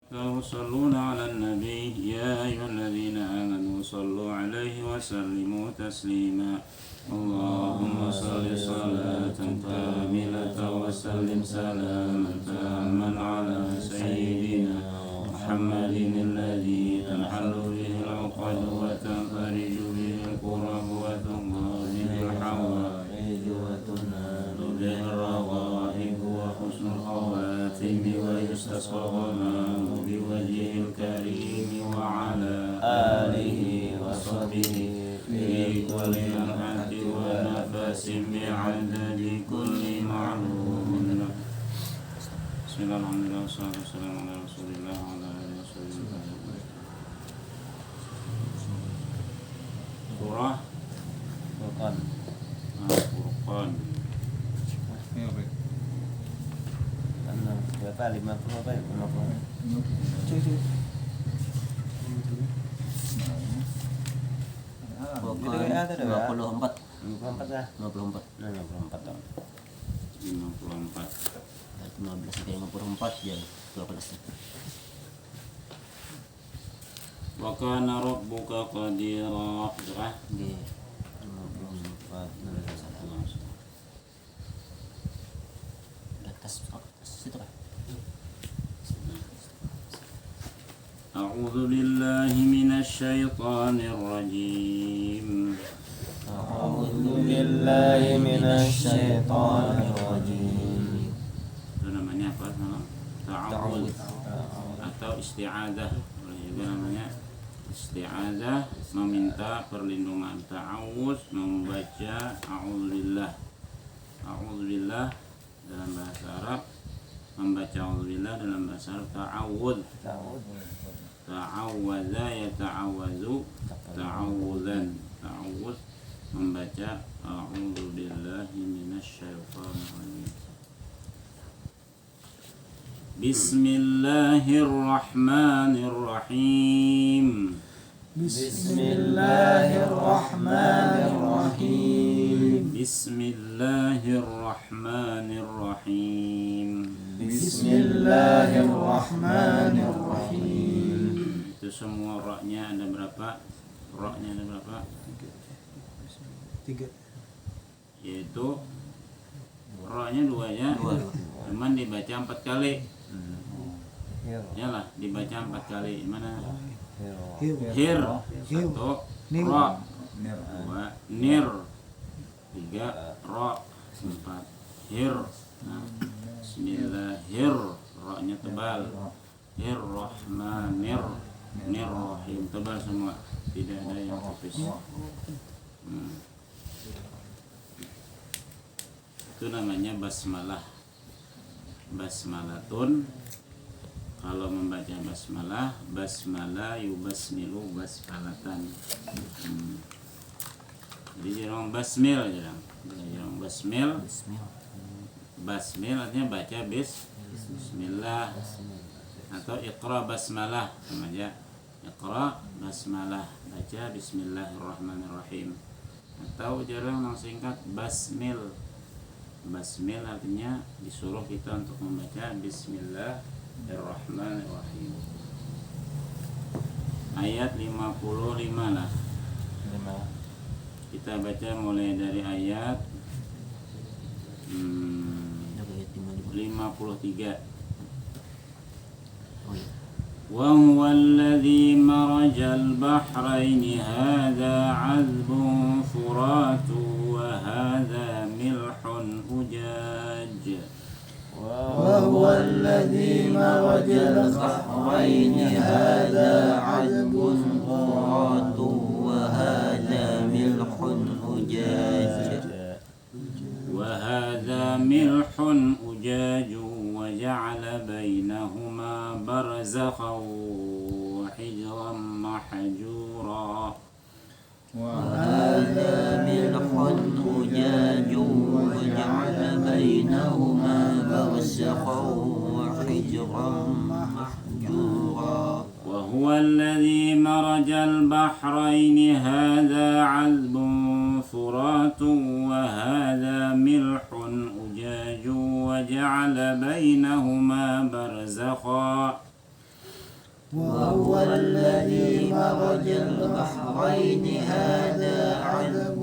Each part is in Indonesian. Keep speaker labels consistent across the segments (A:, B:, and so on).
A: يصلون على النبي يا أيها الذين آمنوا صلوا عليه وسلموا تسليما اللهم صل صلاة كاملة وسلم سلاما تاما على سيدنا محمد الذي تنحل به العقد وتنفرج به الكرب وتنقض به الحوائج وتنال به الرغائب وحسن الخواتم ويستسقى الغمام بوجهه الكريم وعلى آله وصحبه في كل لمحة ونفس بعدد كل معلوم. بسم الله الحمد لله والصلاة والسلام على رسول الله وعلى آله وصحبه. Surah Furqan. Furqan.
B: Berapa? 50 apa ya? 50.
C: Bukan 54.
B: 54 lah.
C: 54.
B: Nah, 54 dong.
A: 54.
C: 15 sampai 54 ya 12.
A: Wa kana rabbuka qadira.
C: Di 54 atas situ kan.
A: A'udzu billahi minasy syaithanir rajim.
B: A'udzu billahi minasyaitonir rajim.
A: Itu namanya apa? Ta'awudz atau isti'adzah. Boleh juga namanya isti'adzah, meminta perlindungan. Ta'awudz membaca a'udzubillah. A'udzubillah dalam bahasa Arab, membaca a'udzubillah dalam bahasa Arab ta'awudz. Ta'awwadza yata'awwadzu ta'awudzan. Ta'awudz membaca a'udzubillahi minasyaitonir rajim. Bismillahirrahmanirrahim.
B: Bismillahirrahmanirrahim.
A: Bismillahirrahmanirrahim.
B: Bismillahirrahmanirrahim.
A: Itu semua ra-nya ada berapa? Ra-nya ada berapa?
D: 3.
A: Yaitu ra-nya 2 ya. Cuman dibaca 4 kali. Yalah, dibaca 4 kali. Mana? Hir. 1 ra. 2 nir. 3 ra. 4 hir. Nah, bismillahir, ra-nya tebal. Rahmanir Rahim, tebal semua, tidak ada yang tipis. Itu namanya basmalah. Basmalatun. Kalau membaca basmalah, basmalah yubasmilu basmalatan. Jadi jarang basmil, jarang basmil. Basmil artinya baca bismillah atau iqra basmalah, sama aja. Iqra basmalah, baca bismillahirrahmanirrahim. Atau jarang yang singkat basmil. Basmil artinya disuruh kita untuk membaca bismillahirrahmanirrahim. Ayat 55 lah. Kita baca mulai dari ayat 53. وهو الذي مرج البحرين هذا عذب فرات وهذا ملح أجاج.
B: وهو الذي مرج البحرين هذا عذب فرات وهذا ملح أجاج.
A: وهذا ملح أجاج وجعل بينهما برزخا وحجرا محجورا.
B: وهذا ملح أجاج وجعل بينهما برزخا وحجرا محجورا.
A: وهو الذي مرج البحرين هذا عذب فرات وهذا ملح أجاج وجعل بينهما برزخا
B: وهو الذي مرج البحرين هذا عذب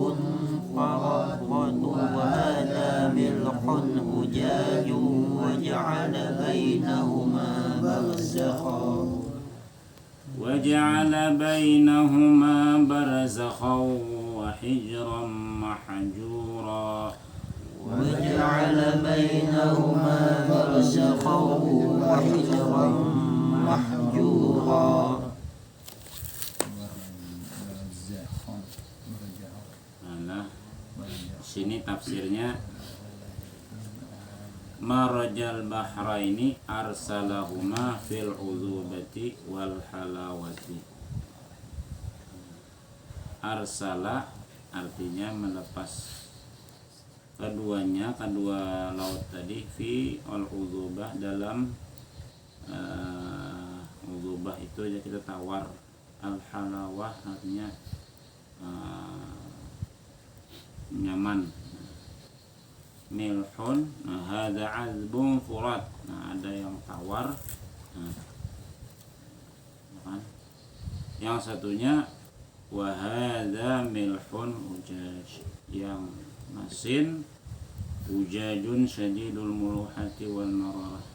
B: فرات وهذا ملح أجاج وجعل بينهما برزخا وحجرا محجورا وجعل بينهما برزخا وحجرا محجورا.
A: Nah, sini tafsirnya marajal bahraini arsalahuma fil uzubati wal halawati. Arsala artinya melepas keduanya, kedua laut tadi, fi al uzubah dalam uzubah itu ya kita tawar, al halawah artinya nyaman. Milhun, nah hada azbun furat, nah ada yang tawar, nah, yang satunya wahada milhun ujaj, yang masin ujajun syadidul muluhati wal mararah,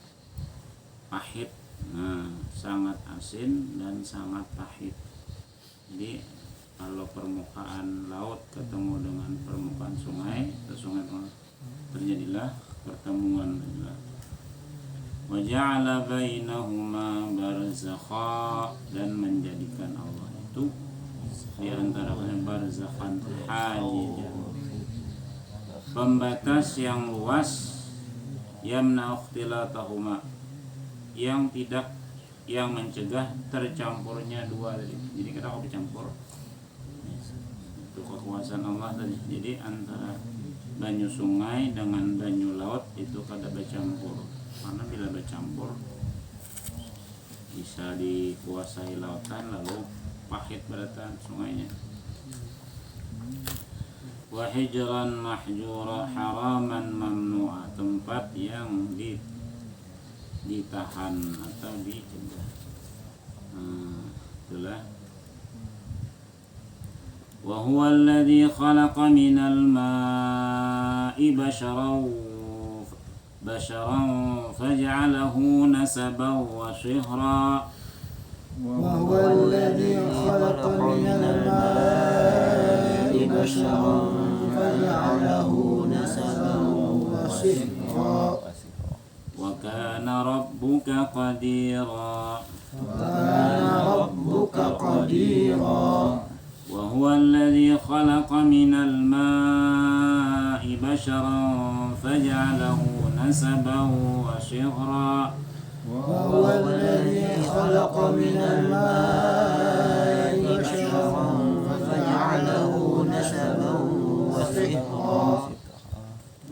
A: pahit, nah sangat asin dan sangat pahit. Jadi kalau permukaan laut ketemu dengan permukaan sungai atau sungai, terjadilah pertemuan. Wa ja'ala bainahuma barzakha, dan menjadikan Allah itu di antara barzakhan hajijan, pembatas yang luas, yamna ikhtilatahuma, yang mencegah tercampurnya dua tadi. Jadi kita kalau dicampur itu kekuasaan Allah tadi. Jadi antara banyu sungai dengan banyu laut itu kada bercampur, karena bila bercampur bisa dikuasai lautan lalu pahit beratan sungainya. Wa hijran mahjura, haraman mamnu'a, tempat yang ditahan atau dicegah. Itulah. وهو الذي خلق من الماء بشرا فجعله نسبا وصهرا.
B: وهو الذي خلق من الماء بشرا فجعله نسبا وصهرا.
A: وكان ربك قديرا. وهو الذي خلق من الماء بشرا فجعله نسبا وصهرا.
B: وهو الذي خلق من الماء بشرا فجعله نسبا وصهرا.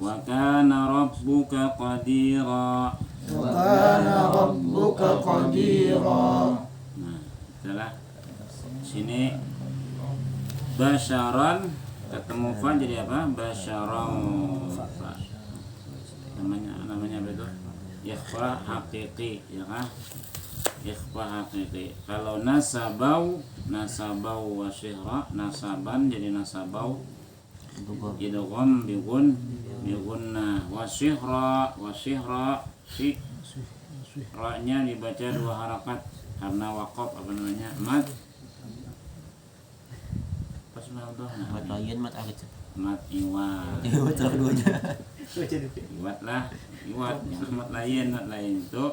A: وكان ربك قديرا. Nah, itulah sini basyaran ketemu fa jadi apa? Basyaran fa. Namanya apa itu? Ikhfa haqiqi, ya kan? Ikhfa haqiqi. Kalau nasabau wa syihra, nasaban jadi nasabau idgham bigunna wa syihra si ra-nya dibaca dua harakat karena waqaf mad
C: Mat layan, mat akit.
A: mat iwat.
C: Iwat dua-duanya.
A: Iwat lah, iwat. Yang mat lain itu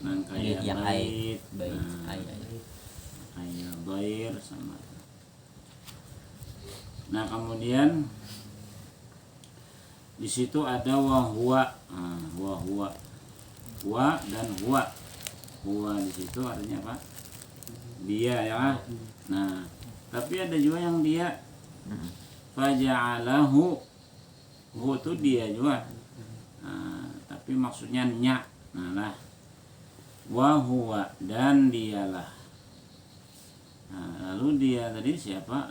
A: nang kayak bait, kayak bair sama. Nah kemudian di situ ada wahwa, wa dan huwa. Huwa di situ artinya apa? Dia, ya. Nah tapi ada juga yang dia faja'alahu, hu itu dia juga, tapi maksudnya nya. Nah lah wa huwa, dan dialah. Lalu dia tadi siapa?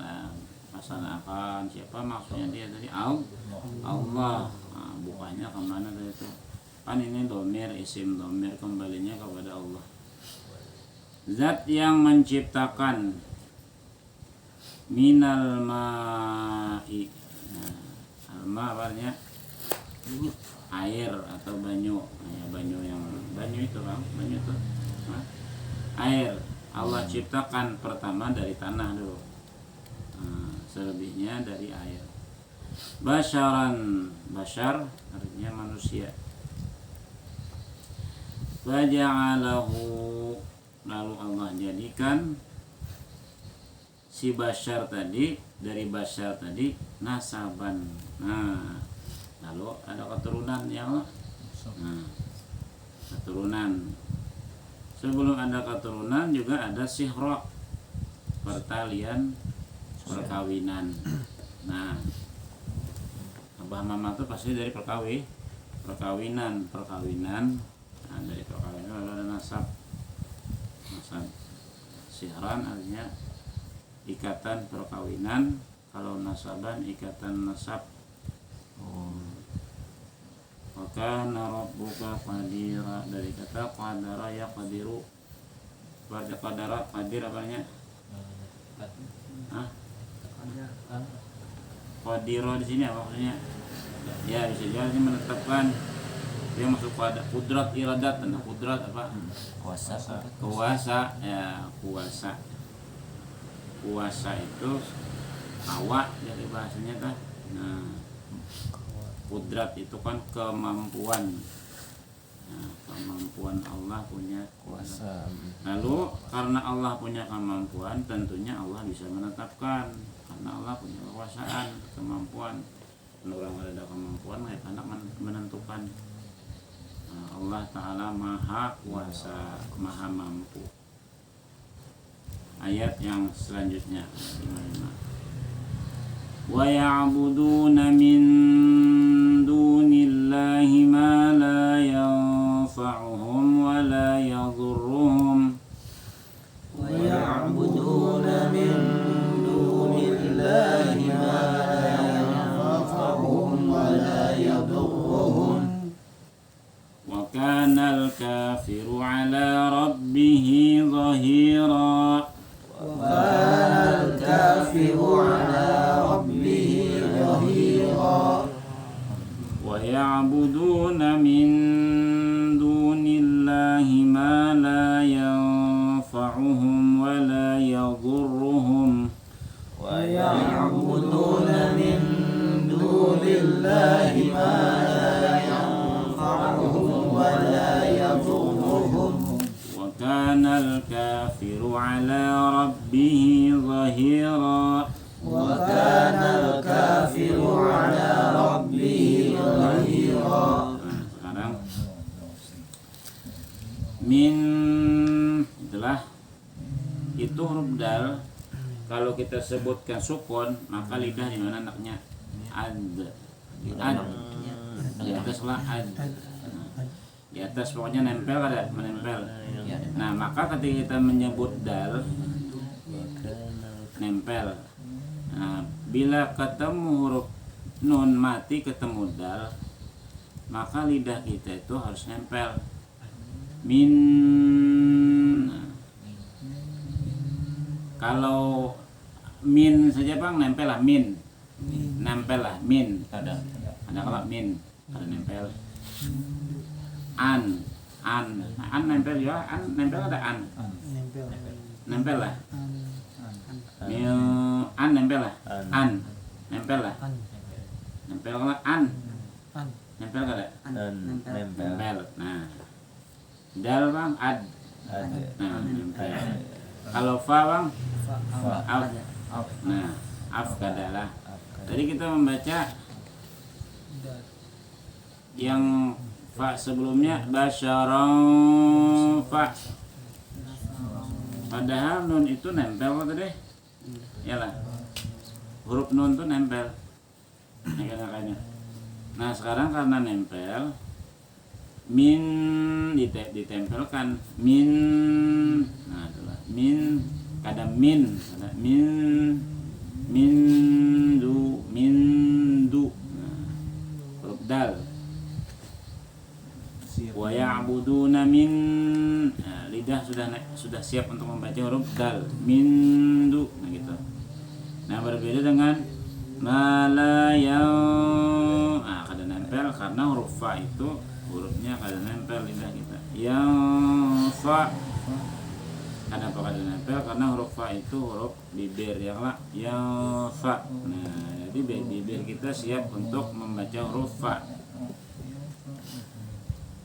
A: Pasalakan siapa, maksudnya dia tadi Allah. Bukannya kemana tadi itu? Kan ini domir, isim domir, kembalinya kepada Allah. Zat yang menciptakan minal ma'i. Nah, alma artinya air atau banyu. Ya, banyu itu Bang, banyu itu. Nah, air Allah ciptakan pertama dari tanah dulu. Nah, selebihnya dari air. Basyaran, basyar artinya manusia. Faja'alahu, lalu Allah jadikan si basyar tadi, dari basyar tadi nasaban. Nah, lalu ada keturunan ya Allah. Nah, keturunan. Sebelum ada keturunan juga ada sihraq, pertalian, perkawinan. Nah, abah mama itu pasti dari perkawinan. Nah, dari perkawinan lalu ada nasab. Sihran artinya ikatan perkawinan, kalau nasaban ikatan nasab. Maka rabbuka qadira, dari kata qadara yaqdiru. Baca qadara, qadir apanya? Hah? Qadira di sini apa maksudnya? Ya bisa jadi menetapkan. Dia masuk pada kudrat iradat. Nah, kudrat apa? Kuasa ya, kuasa itu awak dari bahasanya tah. Nah, kudrat itu kan kemampuan. Nah, kemampuan Allah punya kuasa. Lalu karena Allah punya kemampuan, tentunya Allah bisa menetapkan. Karena Allah punya kekuasaan, kemampuan. Kalau orang ada kemampuan, anak menentukan. Nah, Allah Ta'ala maha kuasa, maha mampu. Ayat yang selanjutnya 55. Wa ya'buduna min dunillahi ma la yanfa'uhum wa la yadhurruhum.
B: Wa ya'buduna min dunillahi ma la yanfa'uhum wa la yadhurruhum.
A: Wa kana al-kafiru 'ala rabbih dhahira.
B: وكان الكافر على ربه ظهيرا.
A: ويعبدون من دون الله ما لا ينفعهم ولا يضرهم.
B: ويعبدون من دون الله ما لا ينفعهم ولا يضرهم.
A: وكان الكافر على ربه ظهيرا.
B: وكان الكافر على ربه ظهيرا.
A: Sekarang min itulah itu huruf dal. Kalau kita sebutkan sukun, maka lidah di mana anaknya? Ad. Di atas lah ad. Di atas pokoknya nempel, ada menempel. Nah, maka ketika kita menyebut dal, nempel. Nah, bila ketemu huruf nun mati ketemu dal, maka lidah kita itu harus nempel. Min. Nah, kalau min saja Bang, nempel lah min. Nempel lah min. Ada kalau min, ada nempel. An nempel ya, nempel ada an. Nempel lah. An nempel lah. An nempel lah. Nempel kalau an. Nempel kada? Nempel. Nah. Dal Bang ad. Nah, nempel. Kalau fa Bang af. Nah, af kada lah. Tadi kita membaca yang fa sebelumnya basyaran fa. Padahal nun itu nempel kok tadi. Yalah. Huruf nun itu nempel. Kayaknya. Nah, sekarang karena nempel min ditempelkan min. Nah, itulah min kada min, kada min du. Nah, huruf dal. Wa ya'buduna min, nah, lidah sudah siap untuk membaca huruf dal. Mindu, nah gitu. Nah berbeda dengan malayang, kada nempel karena huruf fa itu hurufnya kada nempel lidah kita. Yang fa, kenapa kada nempel? Karena huruf fa itu huruf bibir ya lah. Yang fa. Nah jadi bibir kita siap untuk membaca huruf fa.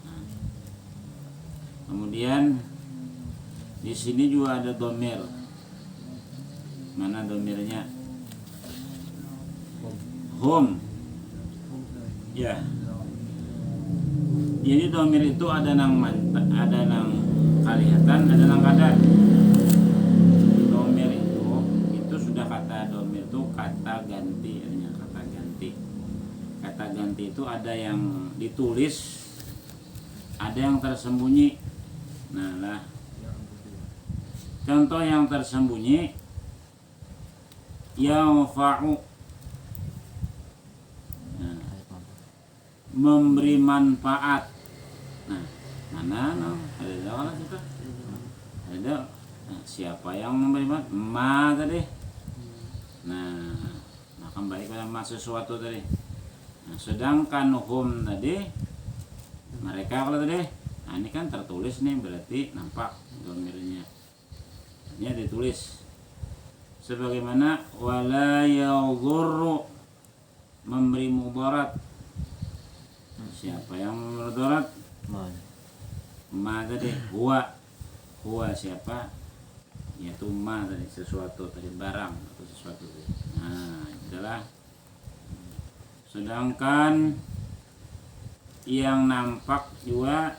A: Nah, kemudian di sini juga ada domir. Mana domirnya? Hum. Ya. Jadi domir itu ada nang ada nang kalihatan, ada nang kada. Domir itu sudah kata domir itu kata ganti, artinya kata ganti. Kata ganti itu ada yang ditulis, ada yang tersembunyi. Nah lah. Contoh yang tersembunyi, yanfa'u, nah, memberi manfaat. Nah, mana no? Ada mana kita? Ada. Nah, siapa yang memberi manfaat? Ma tadi. Nah, kembali pada ma sesuatu tadi. Nah, sedangkan hum tadi, mereka kalau tadi, nah ini kan tertulis nih, berarti nampak domirnya. Ini ditulis sebagaimana wala yadhurru, memberi mudarat. Siapa yang mudarat? Ma tadi. Huwa siapa? Yaitu ma tadi, sesuatu tadi, barang atau sesuatu tadi. Nah itulah. Sedangkan yang nampak juga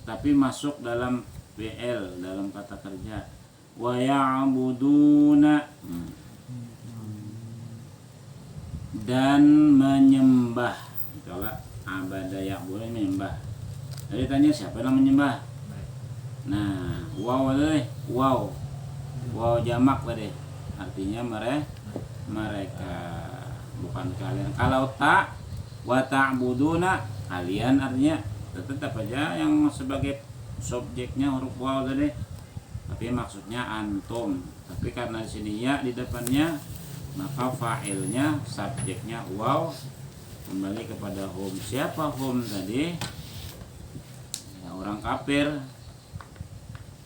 A: tapi masuk dalam PL, dalam kata kerja, wa ya'buduna, dan menyembah. Itulah abada ya'buduna, menyembah. Jadi tanya siapa yang menyembah? Nah, waw tadi, waw jamak tadi, artinya mereka, bukan kalian. Kalau tak wa ta'buduna, kalian artinya tetap aja yang sebagai subjeknya huruf waw tadi, tapi maksudnya antum. Tapi karena di sini ya di depannya, maka fa'ilnya, subjeknya waw, kembali kepada hum. Siapa hum tadi? Ya, orang kafir.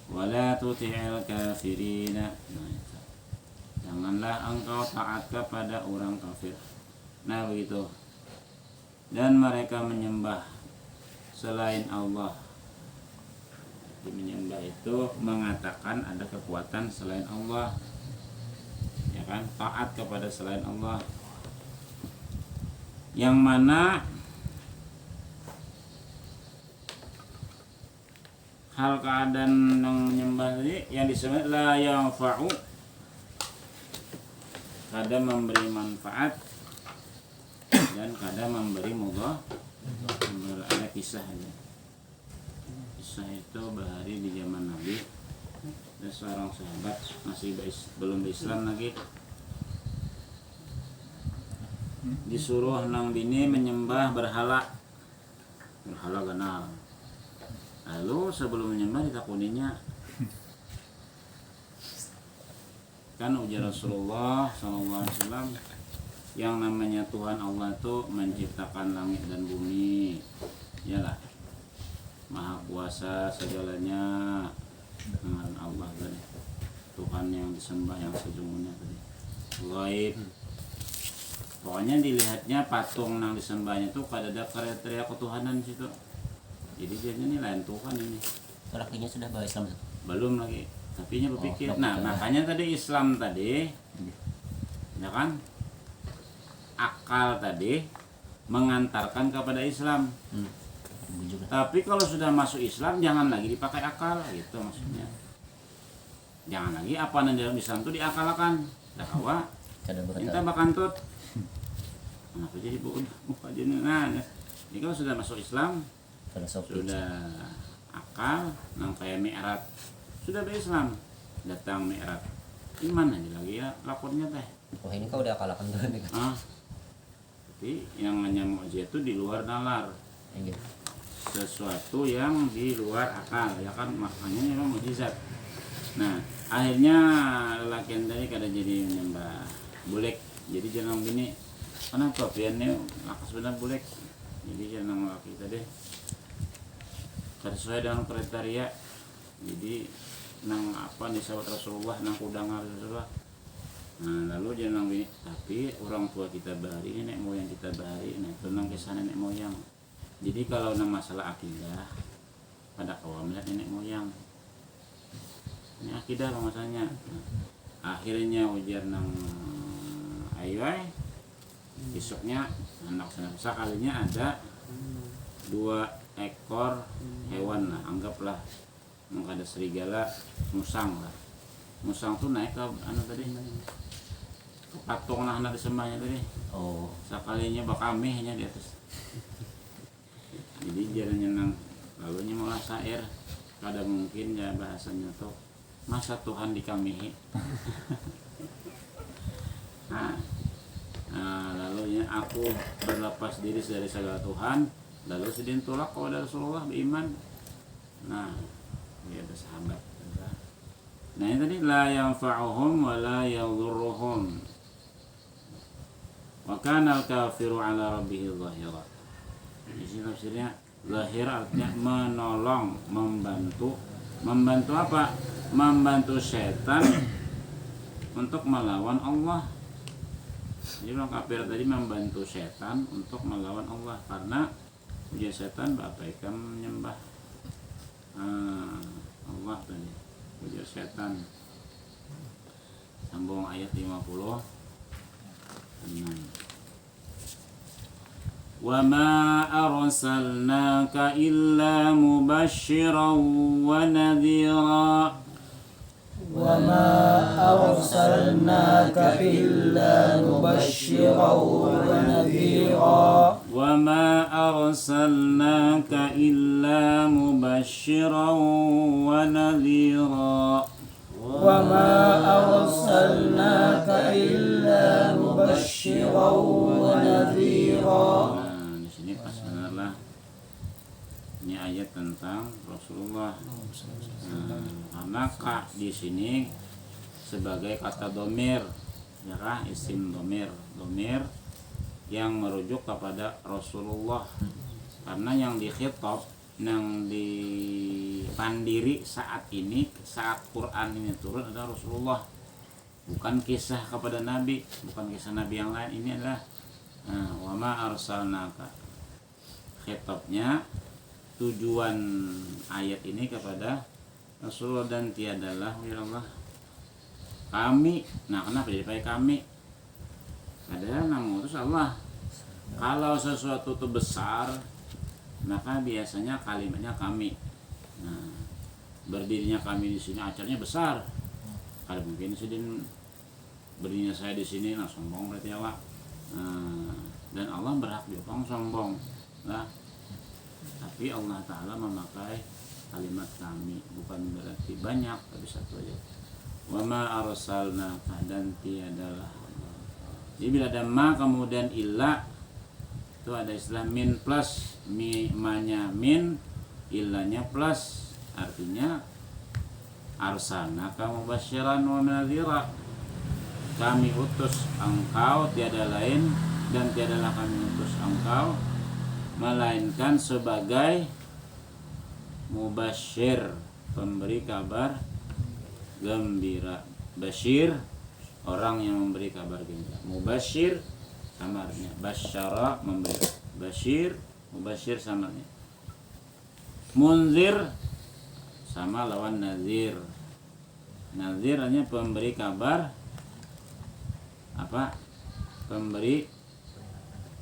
A: Wala tuti'il kafirina. Nah, janganlah engkau taat kepada orang kafir. Nah begitu. Dan mereka menyembah selain Allah. Menyembah itu mengatakan ada kekuatan selain Allah, ya kan, taat kepada selain Allah, yang mana hal keadaan yang menyembah tadi yang disebut la yanfa'u, kadang memberi manfaat dan kadang memberi mudarat. Ada kisah aja. Kisah itu bahari di zaman Nabi, ada seorang sahabat masih belum Islam lagi, disuruh nang bini menyembah berhala ganal. Lalu sebelum menyembah ditakuninya, kan ujar Rasulullah SAW, yang namanya Tuhan Allah itu menciptakan langit dan bumi, yalah, maha kuasa segalanya dengan Allah tadi. Tuhan yang disembah yang sesungguhnya tadi gaib. Pokoknya dilihatnya patung yang disembahnya itu kada ada kriteria ketuhanan di situ. Jadi dia ini lain Tuhan ini.
C: Lakinya sudah bawa Islam?
A: Belum lagi, tapi nya berpikir. Nah makanya tadi Islam tadi, ya kan, akal tadi mengantarkan kepada Islam. Tapi kalau sudah masuk Islam jangan lagi dipakai akal, gitu maksudnya. Jangan lagi apa yang dalam Islam itu diakalkan. Dah kawa kita bakantut. Kenapa jadi buka jenis? Nah, ini kalau sudah masuk Islam, sudah akal, nang kayak mi'raj, sudah berislam, datang mi'raj. Ini mana lagi ya lapornya teh?
C: Wah ini kau udah akalkan tuh nih.
A: Tapi yang namanya mukjizat itu di luar nalar. Sesuatu yang di luar akal, ya kan, makanya memang mukjizat. Nah, akhirnya lelaki tadi kada jadi menyembah bulek. Jadi jangan bini, kenapa piannya lakas benar bulek. Jadi jangan lelaki tadi kada sesuai dengan kriteria. Jadi nang apa nih sahabat Rasulullah, nang kudang Rasulullah. Nah, lalu jangan bini, tapi orang tua kita bahari, nenek moyang kita bahari, nah itu nang kisah nenek moyang. Jadi kalau nang masalah akidah, pada kawan melihat nenek moyang. Ini akidah masalahnya. Akhirnya ujar nang ayai besoknya anak sekalinya ada 2 ekor hewan lah, anggaplah ada serigala musang lah. Musang tuh naik ke tadi ke patung nah anak disembahnya tadi.
C: Oh,
A: Sekalinya bakamehnya di atas. Jadi jalannya nang lalunya malah syair. Kada mungkin ya bahasanya tuh masa Tuhan dikamihi. Nah, lalu ya aku berlepas diri dari segala Tuhan, lalu sedih tolak kepada Rasulullah beriman. Nah, dia ada sahabat. Nah ini tadi la yanfa'uhum wa la yadhurruhum. Wa kana al-kafiru ala rabbih zahira. Di sini tafsirnya zahir artinya menolong, membantu. Membantu apa? Membantu setan untuk melawan Allah. Jadi orang kafir tadi membantu setan untuk melawan Allah karena ujian setan bapaikan menyembah Allah tadi. Ujian setan. Sambung ayat 50. Wa ma arsalnaka illa mubasysyiran wa nadhira.
B: وما أرسلناك إلا مبشرا ونذيرا
A: وما أرسلناك إلا مبشرا ونذيرا
B: وما أرسلناك إلا مبشرا ونذيرا.
A: Nah, di sini pas benarlah ini ayat tentang Rasulullah. Karena ka di sini sebagai kata domir, ya kah, isim domir yang merujuk kepada Rasulullah. Karena yang dikhitab, yang dipandiri saat ini, saat Quran ini turun adalah Rasulullah. Bukan kisah kepada Nabi, bukan kisah Nabi yang lain. Ini adalah wa ma arsalnaka. Khitabnya, tujuan ayat ini kepada Rasulullah dan tiadalah ya Allah kami. Nah, kenapa jadi pakai kami? Padahal nama itu Allah. Kalau sesuatu itu besar, maka biasanya kalimatnya kami. Nah, berdirinya kami di sini acaranya besar. Kalau mungkin sedin berdirinya saya di sini, nah sombong berarti Allah. Dan Allah berhak diopang sombong. Nah, tapi Allah Ta'ala memakai kalimat kami, bukan berarti banyak, tapi satu aja. Wa ma arsalnaka, dan tiadalah. Jadi bila ada ma kemudian illa, itu ada istilah min plus, ma-nya min, illanya plus, artinya arsalnaka mubasysyiran wa nadhira. Kami utus engkau, tiada lain, dan tiadalah kami utus engkau melainkan sebagai mubasyir, pemberi kabar gembira. Basyir, orang yang memberi kabar gembira. Mubasyir samarnya, basyara memberi. Basyir, mubasyir samarnya. Munzir sama lawan nazir. Nazir hanya pemberi kabar apa? Pemberi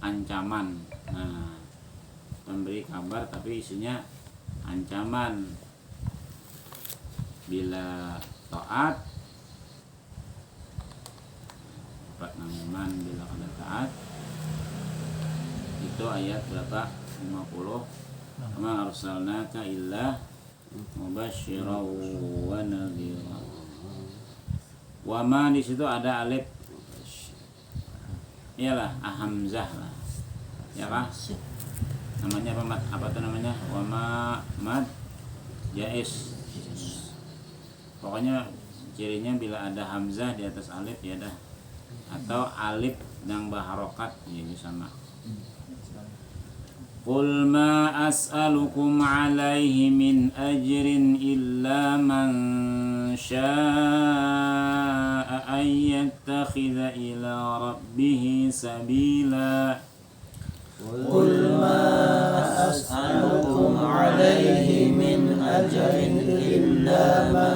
A: ancaman. Nah, pemberi kabar tapi isinya ancaman. Bila taat, iman bila kada taat. Itu ayat berapa? 50. Ma arsalnaka illa mubasysyiran wa nadhira. Wa ma di situ ada alif. Iyalah hamzah lah. Ya kah? Namanya apa? Apa tuh namanya? Wa ma mad jais. Pokoknya cirinya bila ada hamzah di atas alif ya dah, atau alif yang baharokat ya sama. Qul ma as'alukum alaihi min ajrin illa man syaa'a an yattakhidha ila rabbih sabila.
B: قل ما أسألكم عليه من أجر إلا من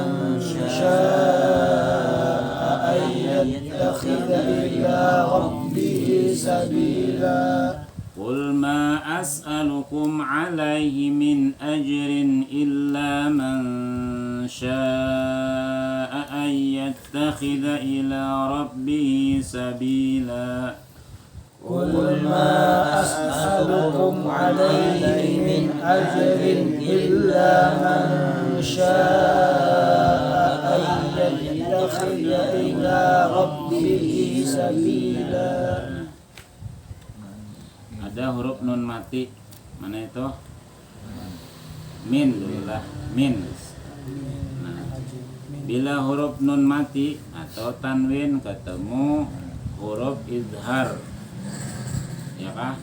B: شاء أن يتخذ إلى ربه سبيلا
A: قل ما أسألكم عليه من أجر إلا من شاء أن يتخذ إلى ربه سبيلا.
B: قل ما أسألكم عليه من أجر إلا من شاء أن يتخذ إلى ربه سبيلا.
A: Ada huruf nun mati, mana itu? Min dulu lah, min. Nah, bila huruf nun mati atau tanwin ketemu huruf izhar, ya kah?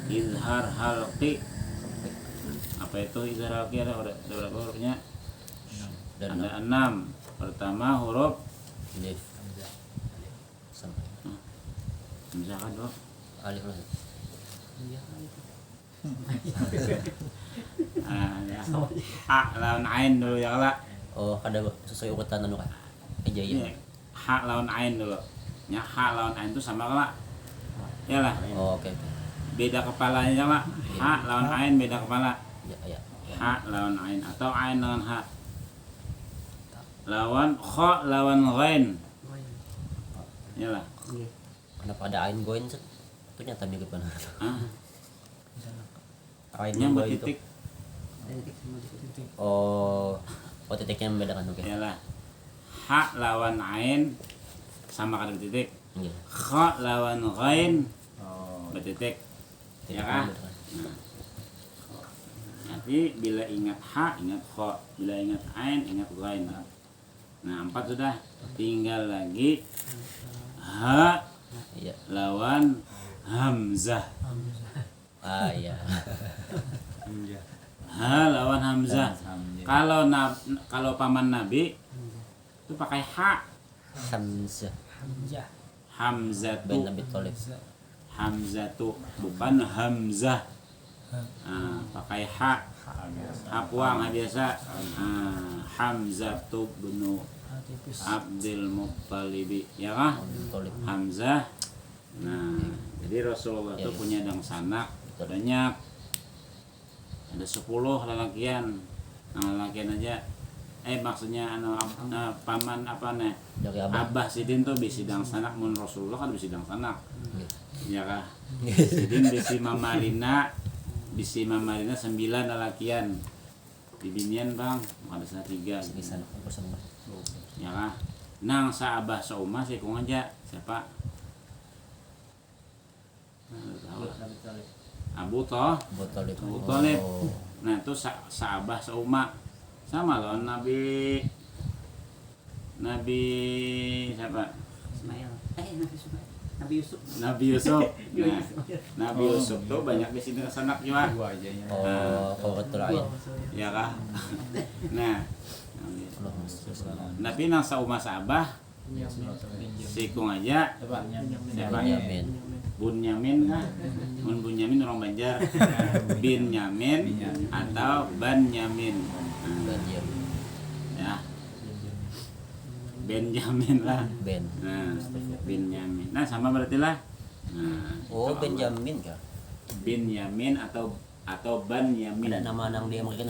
A: Izhar halqi. Apa itu izhar halqi? Ada berapa hurufnya? Ada 6. Pertama huruf
C: Alif.
A: misalkan dulu.
C: Alif lah.
A: Ya. Ha lawan ain dulu ya kala.
C: Oh, kada sesuai urutan anu kah? Aja ya.
A: Ini ha lawan ain dulu. Ya ha lawan ain itu sama kala. Ya lah.
C: Oh, oke.
A: Beda kepalanya ya kala. Ha lawan ain beda kepala.
C: Ya.
A: Ha lawan ain atau ain lawan ha. Lawan kha lawan ghain. Ya lah.
C: Kenapa ada ain goin set? Itu nyata mirip kan.
A: Ah,
C: Ain
A: yang
C: goin itu.
A: bertitik.
C: Oh, titiknya membedakan oke.
A: Ya lah. Ha lawan ain sama kada bertitik.
C: Iya.
A: Kha lawan ghain bertitik. Ya kah? Nanti bila ingat ha, ingat kha. Bila ingat ain, ingat ghain. Nah, 4 sudah. Tinggal lagi ha
C: Iya.
A: lawan hamzah.
C: Ah, iya.
A: Ha lawan hamzah. Kalau paman Nabi itu pakai ha.
C: Hamzah.
A: Hamzah
C: Ben
A: tu.
C: Nabi Thalib.
A: Hamzah tu bukan hamzah. Nah, pakai ha. Ha puang ha biasa. Hamzah tu bin Abdul Muttalib. Ya kah?
C: Thalib.
A: Hamzah. Nah, jadi Rasulullah itu punya dang sanak banyak. Ada 10 lelakian. Nah, lelakian aja. Maksudnya paman apa nih?
C: Dari abah.
A: Abah Sidin tuh bisi dang sanak mun Rasulullah kan bisi dang sanak. Ya kah?
C: Iya.
A: Sidin bisi Mamarina 9 lelakian. Bibinian Bang, ada 3
C: Bisa aku sama.
A: ya kah? Nang sa abah sa umah sih kung aja siapa? Abu toh.
C: Abu Thalib.
A: Abu Thalib.
C: Oh.
A: Nah itu sahabah seumah sama loh Nabi siapa?
D: Nabi Yusuf.
A: Nabi Yusuf. Nah, Nabi Yusuf tuh banyak di sini sanak juga.
C: Oh, kalau betul ain.
A: Ya kah? Nah,
C: Allah.
A: tapi nang saumah sahabah sikung aja siapa?
C: Yamin.
A: Bunyamin kah? Mun Bunyamin orang Banjar. Binyamin atau Banyamin.
C: Banjir.
A: Ya. Benjamin lah.
C: Ben.
A: Nah, Benyamin. Nah, sama berarti lah. Nah,
C: Oh,
A: itu
C: Benjamin kah?
A: Benyamin atau Banyamin.
C: Ada nama nang dia mungkin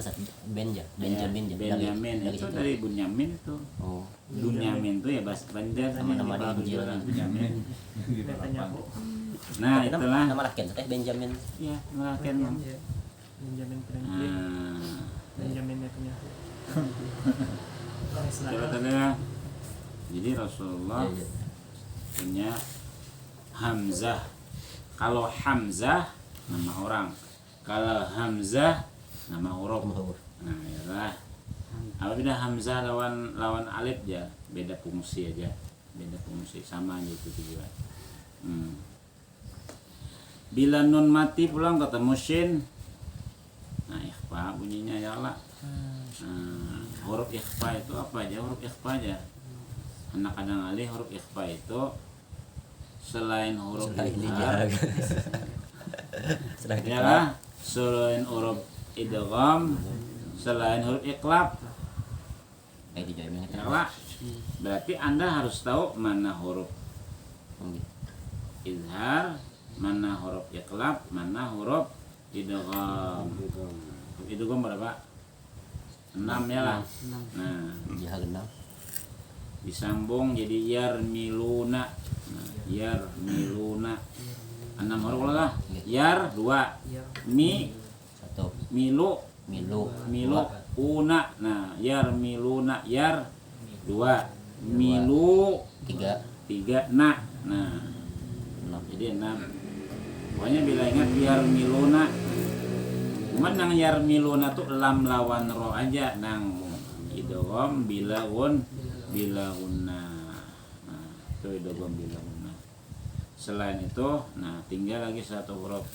C: Benja, Benjamin
A: Ya, Benyamin
C: dari
A: itu
C: situ.
A: dari Bunyamin itu.
C: Oh,
A: Bunyamin itu ya bahasa Banjar
C: sama nama di Injil.
A: Bunyamin. Nah,
C: Nama-
A: itulah.
C: Nama laki Benjamin.
A: Ya, melakukan.
D: Benjamin Franklin.
A: Nah,
D: Benjamin punya.
A: coba tadi ya. Jadi Rasulullah
C: Iya, iya.
A: punya Hamzah. Kalau Hamzah nama orang, kalau Hamzah nama huruf.
C: Huruf.
A: Nah, ya lah. Apabila hamzah lawan alif ya beda fungsi aja, beda fungsi sama gitu tujuan. Bila nun mati pulang ketemu shin, nah ikhfa bunyinya ya lah. Huruf ikhfa itu apa aja? Huruf ikhfa aja. Anak kadang alih huruf ikhfa itu selain huruf idgham, ya lah, selain huruf idgham, selain huruf iqlab. Ya lah, berarti Anda harus tahu mana huruf izhar, mana huruf iqlab, mana huruf idgham. Idgham berapa? 6 ya lah. Nah, disambung jadi yarmiluna. Nah, yarmiluna. 6 huruf lah. Yar 2, mi
C: 1,
A: milu
C: milu
A: una. Nah, yarmiluna yar 2, milu 3 na. Nah,
C: 6.
A: jadi 6. Pokoknya bila ingat yarmiluna, cuman nang yarmiluna tuh lam lawan ro aja, nang idgham bilaun bilauna. Nah, itu idgham bilauna. Selain itu, nah tinggal lagi satu huruf.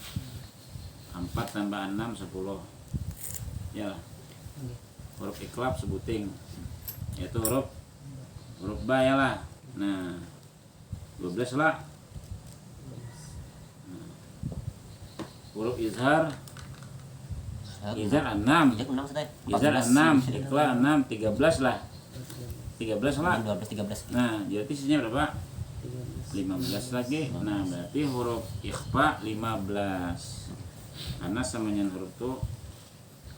A: 4 tambah 6 10. Ya lah. Huruf iqlab sebuting. Yaitu huruf ba ya lah. Nah, 12 lah. Nah, huruf izhar 6, izhar 6, iqlab 6, 13 lah. 13 lah.
C: 13.
A: Nah, jadi sisinya berapa? 15 lagi. Nah, berarti huruf ikhfa 15. Karena samanya huruf tuh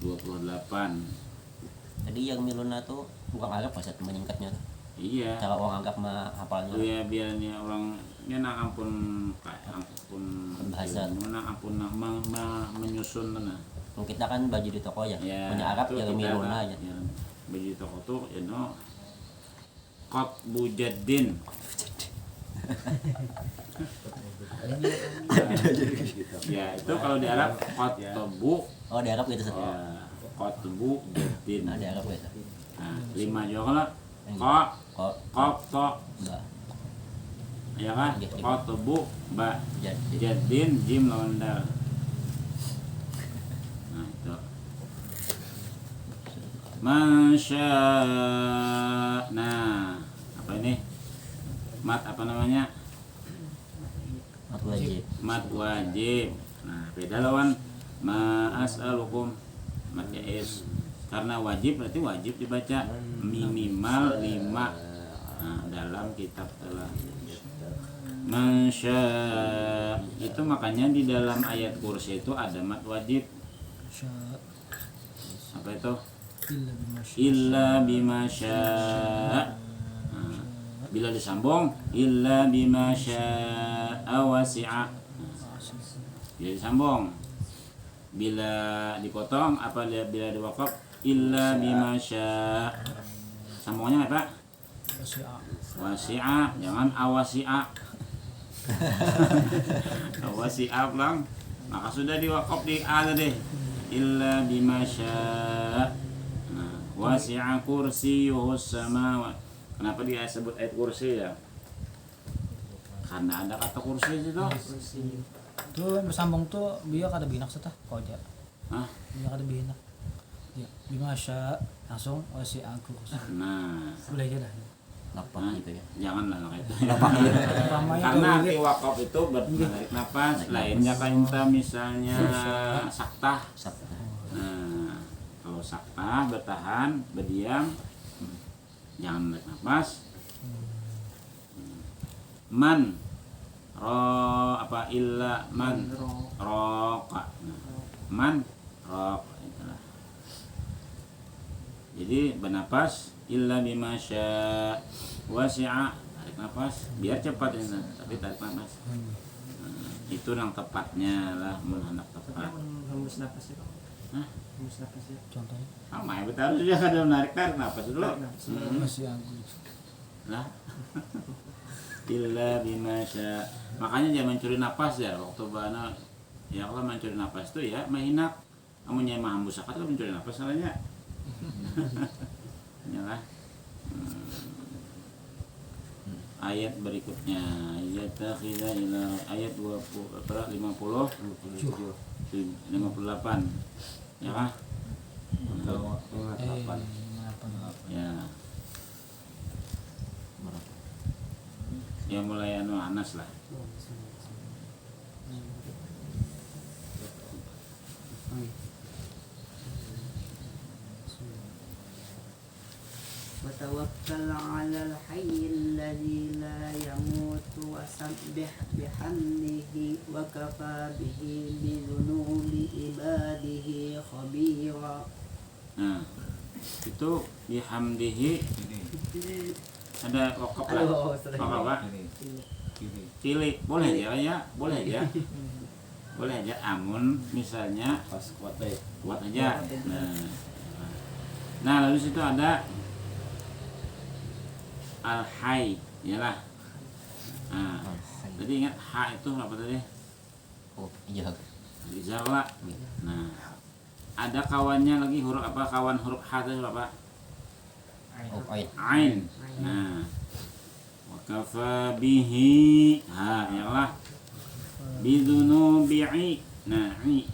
A: 28.
C: Jadi yang miluna tuh bukan Arab pas menyingkatnya.
A: Iya.
C: Cara orang anggap mah hafalnya.
A: Iya, biarnya orang nak ampun
C: bahasa.
A: Nak ampun menyusun mana.
C: Kita kan baju di toko ya. Punya Arab
A: itu
C: ya
A: kita
C: miluna aja.
A: Ya, baju di toko tuh you know Qatbujaddin. Ya, itu kalau di Arab Qatbu.
C: Oh, di Arab gitu.
A: Ya, Qatbujaddin.
C: Nah, di Arab gitu.
A: Nah, 5 juga lah. Qat ya kan? Qatbu ba jaddin jim lawan dal. Nah, itu. Masya. Nah, apa ini? Mat apa namanya? Mat wajib. Nah, beda lawan ma as'alukum mat jaiz. Karena wajib berarti wajib dibaca minimal 5. Nah, dalam kitab telah Masya. Itu makanya di dalam ayat kursi itu ada mat wajib. Apa itu? Illa bima syaa. Nah, bila disambung illa bima syaa wasi'a. Bila disambung, bila dipotong apa bila diwakaf illa bima syaa. Sambungnya apa? Wasi'a, jangan awasi'a. Awasi'a pulang. Maka sudah diwakaf di A deh. Illa bima syaa. Nah, wasi'a kursiyuhus samawat. Kenapa dia sebut ayat kursi ya? Karena ada kata kursi itu.
B: Tuh bersambung tuh biar kada binak setah kau aja.
A: Hah?
B: Biar kada binak. Ya, bimasya langsung wasi aku.
A: Nah,
B: Boleh aja dah.
C: Lapak gitu ya.
A: janganlah kayak itu.
B: Pertamanya
A: Karena
B: tuh
A: arti wakaf itu menarik nafas. Lainnya kainta misalnya saktah. Nah, kalau saktah bertahan, berdiam, jangan menarik nafas. Man apa illa man roka. Man roka itulah. Jadi bernapas illa bima syaa wasi'a. Tarik nafas biar cepat ini, tapi tarik nafas. Nah, itu yang tepatnya lah menghendak tepat.
D: Hembus nafas ya.
A: Hah?
D: Hembus nafas ya.
B: Contohnya
A: Sama ya betul juga kada menarik nafas dulu.
B: wasi aku.
A: Lah. Illa bima syaa. Makanya jangan mencuri nafas ya waktu bana ya kalau mencuri nafas tuh ya mahinak. Kamu nyai mahambus sakat kan mencuri nafas salahnya. lah. Ayat berikutnya yattakhidha ila ayat 20 50 58 ya kah? Ya. Ya mulai Anas lah.
E: وتوكل على الحي الذي لا يموت وسبح بحمده وكفى به بذنوب عباده خبيرا.
A: Nah, itu bihamdihi ada wakaf lah. Wakaf Pak. Pilih boleh ya, boleh ya. Boleh aja, amun misalnya
C: Pas kuat
A: aja. Nah, lalu situ ada al-hayy, yalah. Nah, tadi ingat ha itu apa tadi?
C: Oh iya.
A: Rizala. Nah, ada kawannya lagi huruf apa? Kawan huruf ha itu apa?
C: Oh ain.
A: Ain. Nah, wa kafa bihi ha yalah. Bidunubi'i. Nah, ini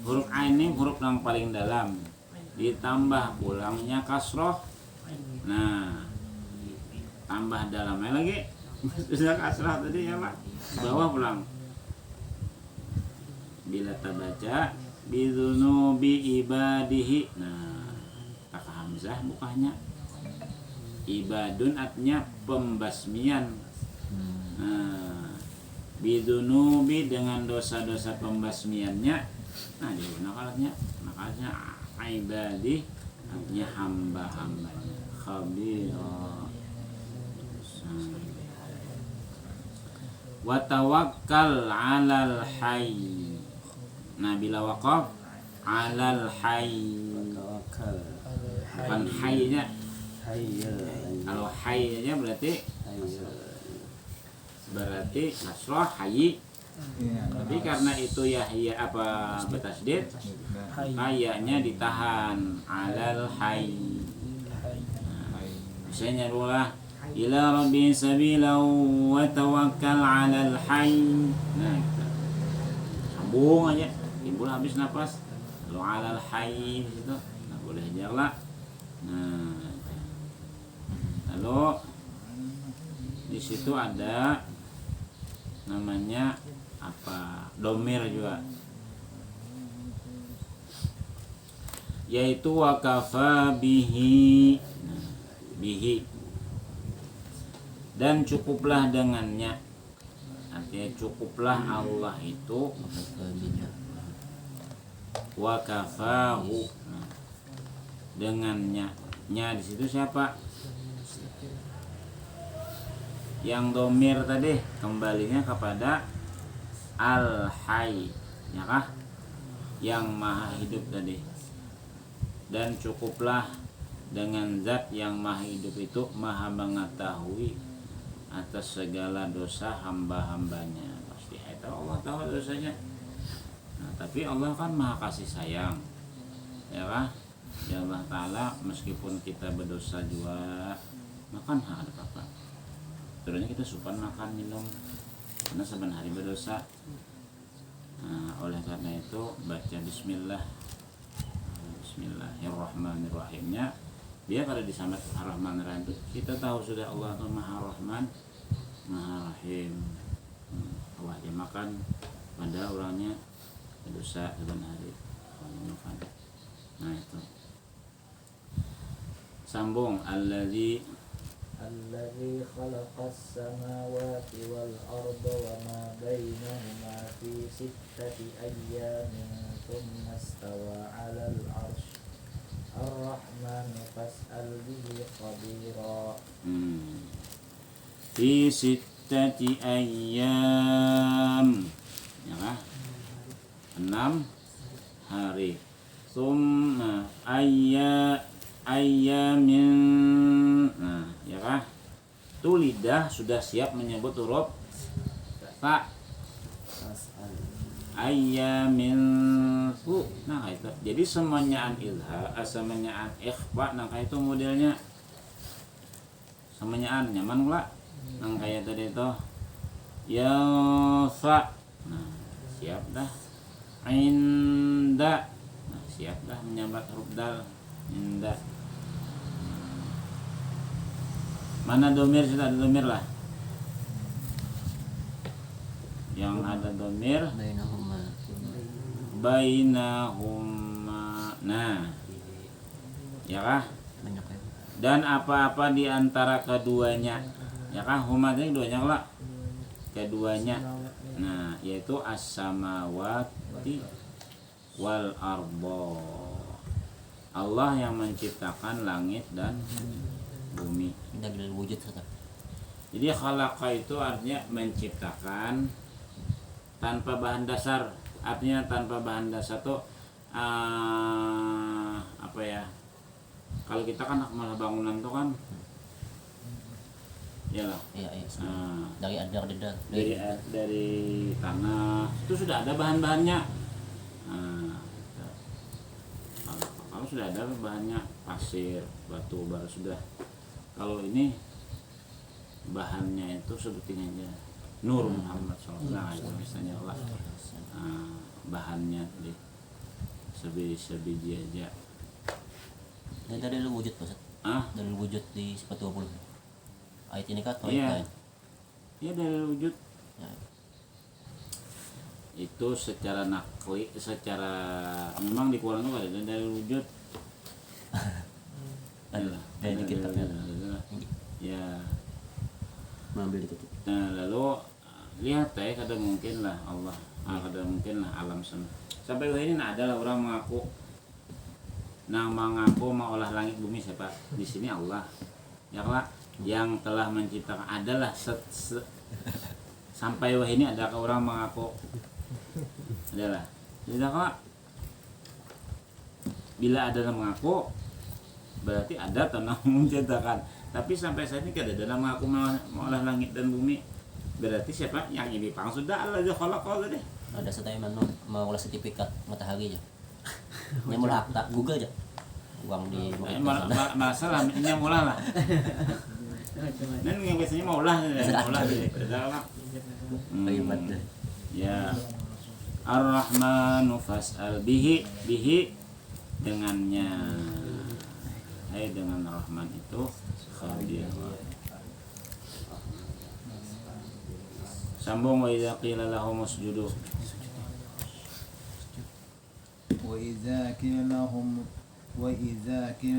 A: huruf ain ini huruf yang paling dalam. Ditambah ulangnya kasroh. Nah, tambah dalamnya lagi. Sudah kasroh tadi ya Pak. Bawah pulang. Bila terbaca bidunubi ibadihi. Nah, tak hamzah bukanya. Ibadun artinya pembasmian. Nah, bidunubi dengan dosa-dosa pembasmiannya. Nah, digunakannya makanya ibadi artinya hamba-hambanya. Khabira. Wa tawakkal 'alal hayy. Nah, bila waqaf 'alal hayy. Bukan hayy-nya. Kalau hayy-nya berarti kasrah hayy. Tapi karena itu ya apa bertasdid, hayya-nya ditahan 'alal hayy. Misalnya rulah ila rabbi sabila wa tawakkal 'alal hayy. Nah, gitu. Sambung aja. Timbul habis napas. Kalau 'alal hayy di situ, nah boleh aja lah. Nah, lalu di situ ada namanya apa? Domir juga. Yaitu wakafa bihi. Nah, bihi. Dan cukuplah dengannya. Artinya cukuplah Allah itu wakafahu. Nah, dengannya. Nya di situ siapa? Yang domir tadi kembalinya kepada al-hayy, ya kah? Yang maha hidup tadi. Dan cukuplah dengan zat yang maha hidup itu maha mengetahui atas segala dosa hamba-hambanya. Pasti itu Allah tahu dosanya. Nah, tapi Allah kan maha kasih sayang, ya kah? Ya Allah Ta'ala meskipun kita berdosa juga makan ada apa-apa. Sebenarnya kita supan makan minum karena saban hari berdosa. Nah, oleh karena itu baca Bismillahirrahmanirrahimnya. Dia kalau disambat Ar-Rahman Ar-Rahim kita tahu sudah Allah itu Maha Rahman Maha Rahim. Allah dia makan pada orangnya berdosa saban hari makan. Nah itu sambung alladzi
F: khalaqas samawati wal arda wa ma bainahuma fi sittati ayyamin thumma istawa 'alal 'arsy ar-rahman fas'al bihi khabira.
A: Fi sittati ayyam, ya kah? 6 hari. Summa ayyamin. Nah, ya kah? Itu lidah sudah siap menyebut huruf ta. Ayyamin fu. Nah, itu. Jadi semuanya an ilha, semuanya an ikhfa, nah itu modelnya samanya nyaman pula nang kayak tadi itu yalsa, nah siap dah. Inda, nah siap dah menyambat huruf dal. Inda, mana domir? Sudah ada domir lah, yang ada domir bainahuma, nah ya kah?
C: banyak ya.
A: Dan apa-apa di antara keduanya, ya kah? Huma itu keduanya lah, keduanya. Nah, yaitu as-samawati wal ardo. Allah yang menciptakan langit dan bumi.
C: Ini adalah wujud kata.
A: Jadi khalaqa itu artinya menciptakan tanpa bahan dasar. Artinya tanpa bahan dasar tuh apa ya? Kalau kita kan malah bangunan tuh kan ya lah.
C: Iya, dari adar dedar.
A: Dari tanah itu sudah ada bahan-bahannya. Kalau sudah ada bahannya pasir, batu bara sudah. Kalau ini bahannya itu sebutin aja Nur Muhammad SAW itu misalnya Allah. Bahannya tadi sebiji aja.
C: Ini dari wujud Ustaz. Dari wujud di 20. Ayat ini kan
A: Iya. Iya dari wujud.
C: Ya.
A: Itu secara nakli, secara memang di Quran itu ada dari wujud.
C: Dari kitab
A: ya.
C: Mengambil itu.
A: Nah lalu lihat kadang mungkin lah Allah, kadang mungkin lah alam sana. Sampai hari ini ada lah orang mengaku, mau olah langit bumi siapa? Di sini Allah, ya lah, yang telah menciptakan adalah sampai wah ini ada orang mengaku, adalah, tidak kak. Bila ada yang mengaku, berarti ada tanah menciptakan. Tapi sampai saat ini kada ada yang mengaku mau olah langit dan bumi. Berarti siapa yang ini pang sudah Allah aja kalau deh.
C: Ada setai mana mau olah sertifikat matahari aja. Nya mula akta Google aja. Uang di
A: masalah ini mula lah. Dan yang biasanya mau olah deh. Ya. Ar-Rahmanu fas'al bihi dengannya. Dengan Rahman itu khabir. Sambung wa idza qila lahum usjudu.
G: وإذا قيل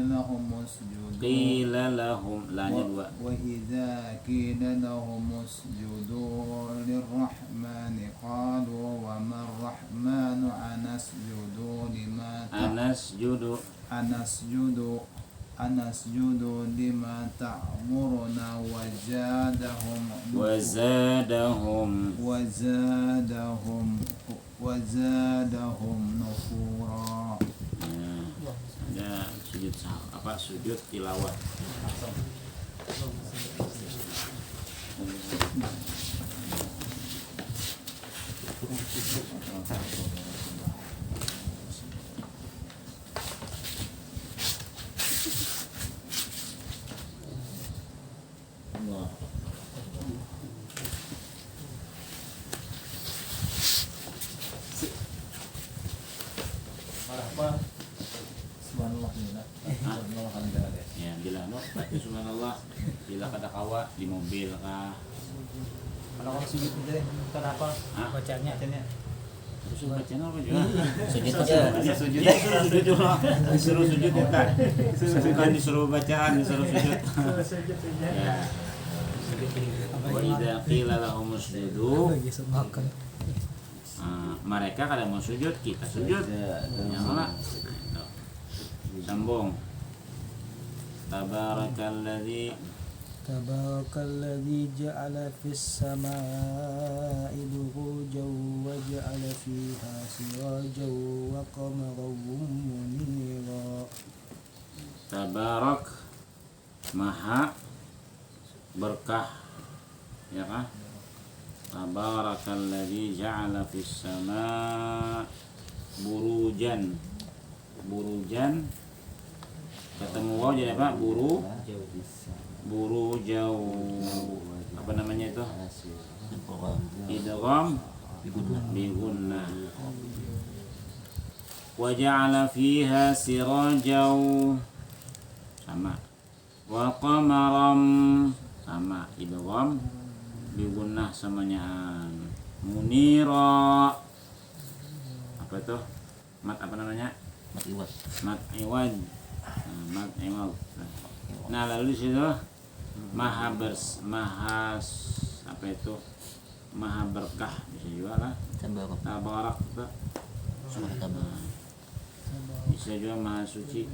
G: لهم اسجدوا
A: Qila lahum lanya dua.
G: وإذا قيل لهم اسجدوا للرحمن قالوا وما الرحمن أنسجد لما تأمرنا وزادهم نفورا.
A: Ada sujud tilawah.
F: Subhanallah bila. Subhanallah kan ada.
A: Ya, bila baca subhanallah bila kada kawa di mobil kah.
F: Kalau orang sujud itu deh, kenapa?
B: Bacanya.
A: Terus bacanya apa juga?
C: Sujud aja.
A: Ya sujud. Disuruh sujud kita. Bukan disuruh bacaan, disuruh sujud. Ya. Wa idza qila lahum usjudu, mereka kada mau sujud, kita sujud. Ya Allah. Sambung. Tabarakalladzi
B: جعل في السماء بروجا وجعل فيها سراجا وقمرا منيرا.
A: Tabarak maha berkah, ya kan? Tabarakalladzi ja'ala fis sama burujan ketemu waw jadi apa? burujau, apa namanya itu? Idgham bigunnah. Wa ja'ala fiha sirajau, sama. Wa qamaram, sama. Idgham bigunnah samanyaan. Munira, apa itu? Mat apa namanya?
C: Mat iwad.
A: Mat iwad. Mat iwad. Nah, lalu di situ maha apa itu? Maha berkah bisa juga lah. Tabarak itu. Bisa juga maha suci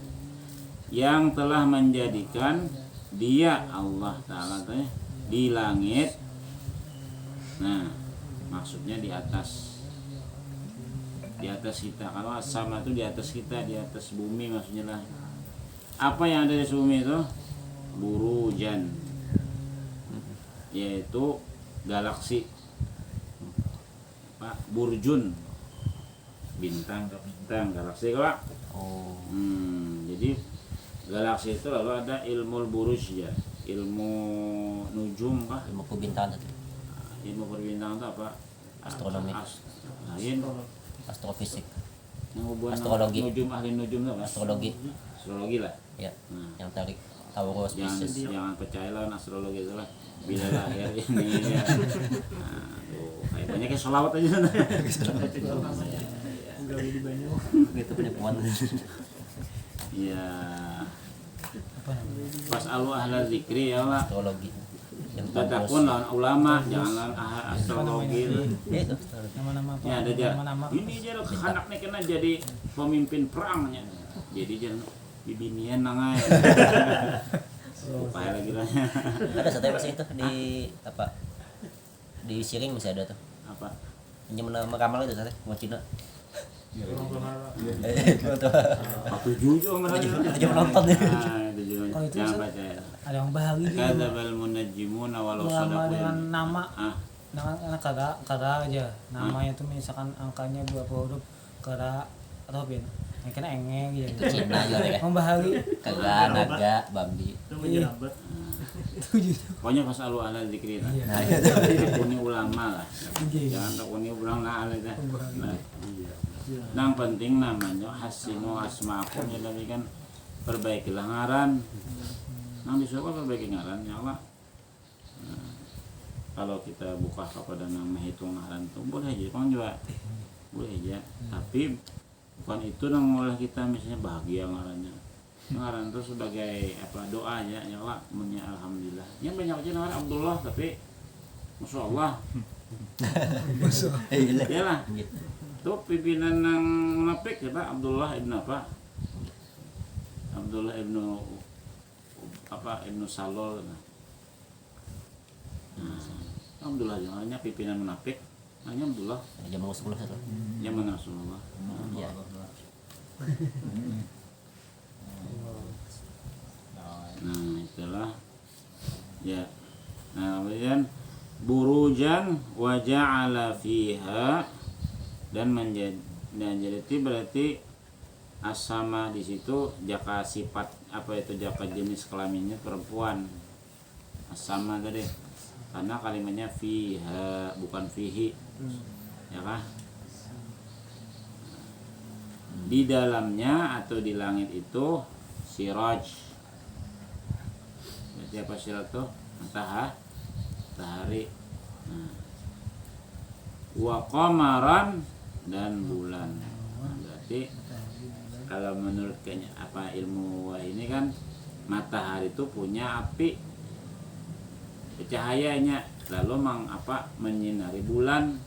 A: yang telah menjadikan dia Allah Ta'ala di langit. Nah, maksudnya di atas kita. Kalau sama itu di atas kita, di atas bumi maksudnya lah. Apa yang ada di bumi itu? Burujan, yaitu galaksi. Pak, burjun, bintang galaksi Pak. Jadi galaksi itu lalu ada ilmu buruj ya, ilmu nujum Pak.
C: Ilmu perbintangan itu.
A: Ilmu perbintangan itu apa?
C: Astronomi.
A: Lain.
C: Astrofisik.
A: Yang hubungan
C: Astrologi.
A: Nujum, ahli nujum itu apa? Astrologi lah.
C: Ya.
A: Nah,
C: Yang tarik Taurus, Pisces.
A: jangan percaya lah astrologi itu lah. Bila lahir ini ya. Nah, tuh kayak banyak yang sholawat aja sana.
D: Enggak di banyak.
C: Itu penipuan.
A: Iya.
B: Apa namanya?
A: Pas alu ahla zikri ya lah.
C: Astrologi. Yang
A: Tatakun lawan ulama, jangan astrologi.
C: Itu.
B: Nama-nama apa?
A: Ya ada jar.
B: Nama-nama.
A: Ini jar anaknya kena jadi pemimpin perangnya. Jadi jar bibinian nangai. Upaya lagi lah.
C: Ada satu masih itu di apa? Di Siring masih ada tuh.
A: Apa?
C: Yang meramal itu sate, mau Cina.
A: Tujuh juga mereka.
C: Tujuh menonton ya.
A: Tujuh.
B: Oh, itu
A: Jangan
B: Ustaz.
A: percaya.
B: Ada yang bahagia juga.
A: Kadzabal munajjimuna walau
B: Nama
A: sadaqu.
B: dengan nama,
A: Ah,
B: dengan kagak aja. Namanya tuh misalkan angkanya berapa huruf, kagak atau bin. Yang kena engeng
C: Itu
B: gitu.
C: Cina juga ya.
B: Membahagi.
C: Kagak, naga, babi.
D: Itu menjerambat.
B: Tujuh.
A: pokoknya pas alu ahla zikri lah.
B: Iya.
C: Nah, itu.
A: Takuni ulama lah.
B: Iya.
A: Jangan takuni ulang lah dah. Nah, yang penting namanya hasinu asma'akum ya tapi kan perbaikilah ngaran. Nang disuruh perbaiki ngaran ya Allah. Nah, kalau kita buka kepada nama hitung ngaran itu boleh aja, kan juga boleh aja. Tapi bukan itu yang mulai kita misalnya bahagia ngarannya. Ngaran itu sebagai apa doa ya Allah, munya alhamdulillah. Yang banyak aja ngaran Abdullah tapi masya Allah. Ya lah. Tuh pimpinan yang munafik ya Pak Abdullah ibnu apa? Abdullah ibnu apa ibnu Salol. Nah, Abdullah jangannya pimpinan munafik. Hanya Abdullah
C: Jam 10 satu.
A: zaman Rasulullah.
C: Iya.
A: Nah itulah ya. Nah kemudian burujan wa ja'ala fiha dan menjadi berarti asama di situ jaka sifat apa itu jaka jenis kelaminnya perempuan asama tadi karena kalimatnya fiha bukan fihi ya kah di dalamnya atau di langit itu siraj berarti apa siraj tuh matahari wa qamaran dan bulan. Nah, berarti kalau menurut apa ilmu ini kan matahari itu punya api cahayanya lalu menyinari bulan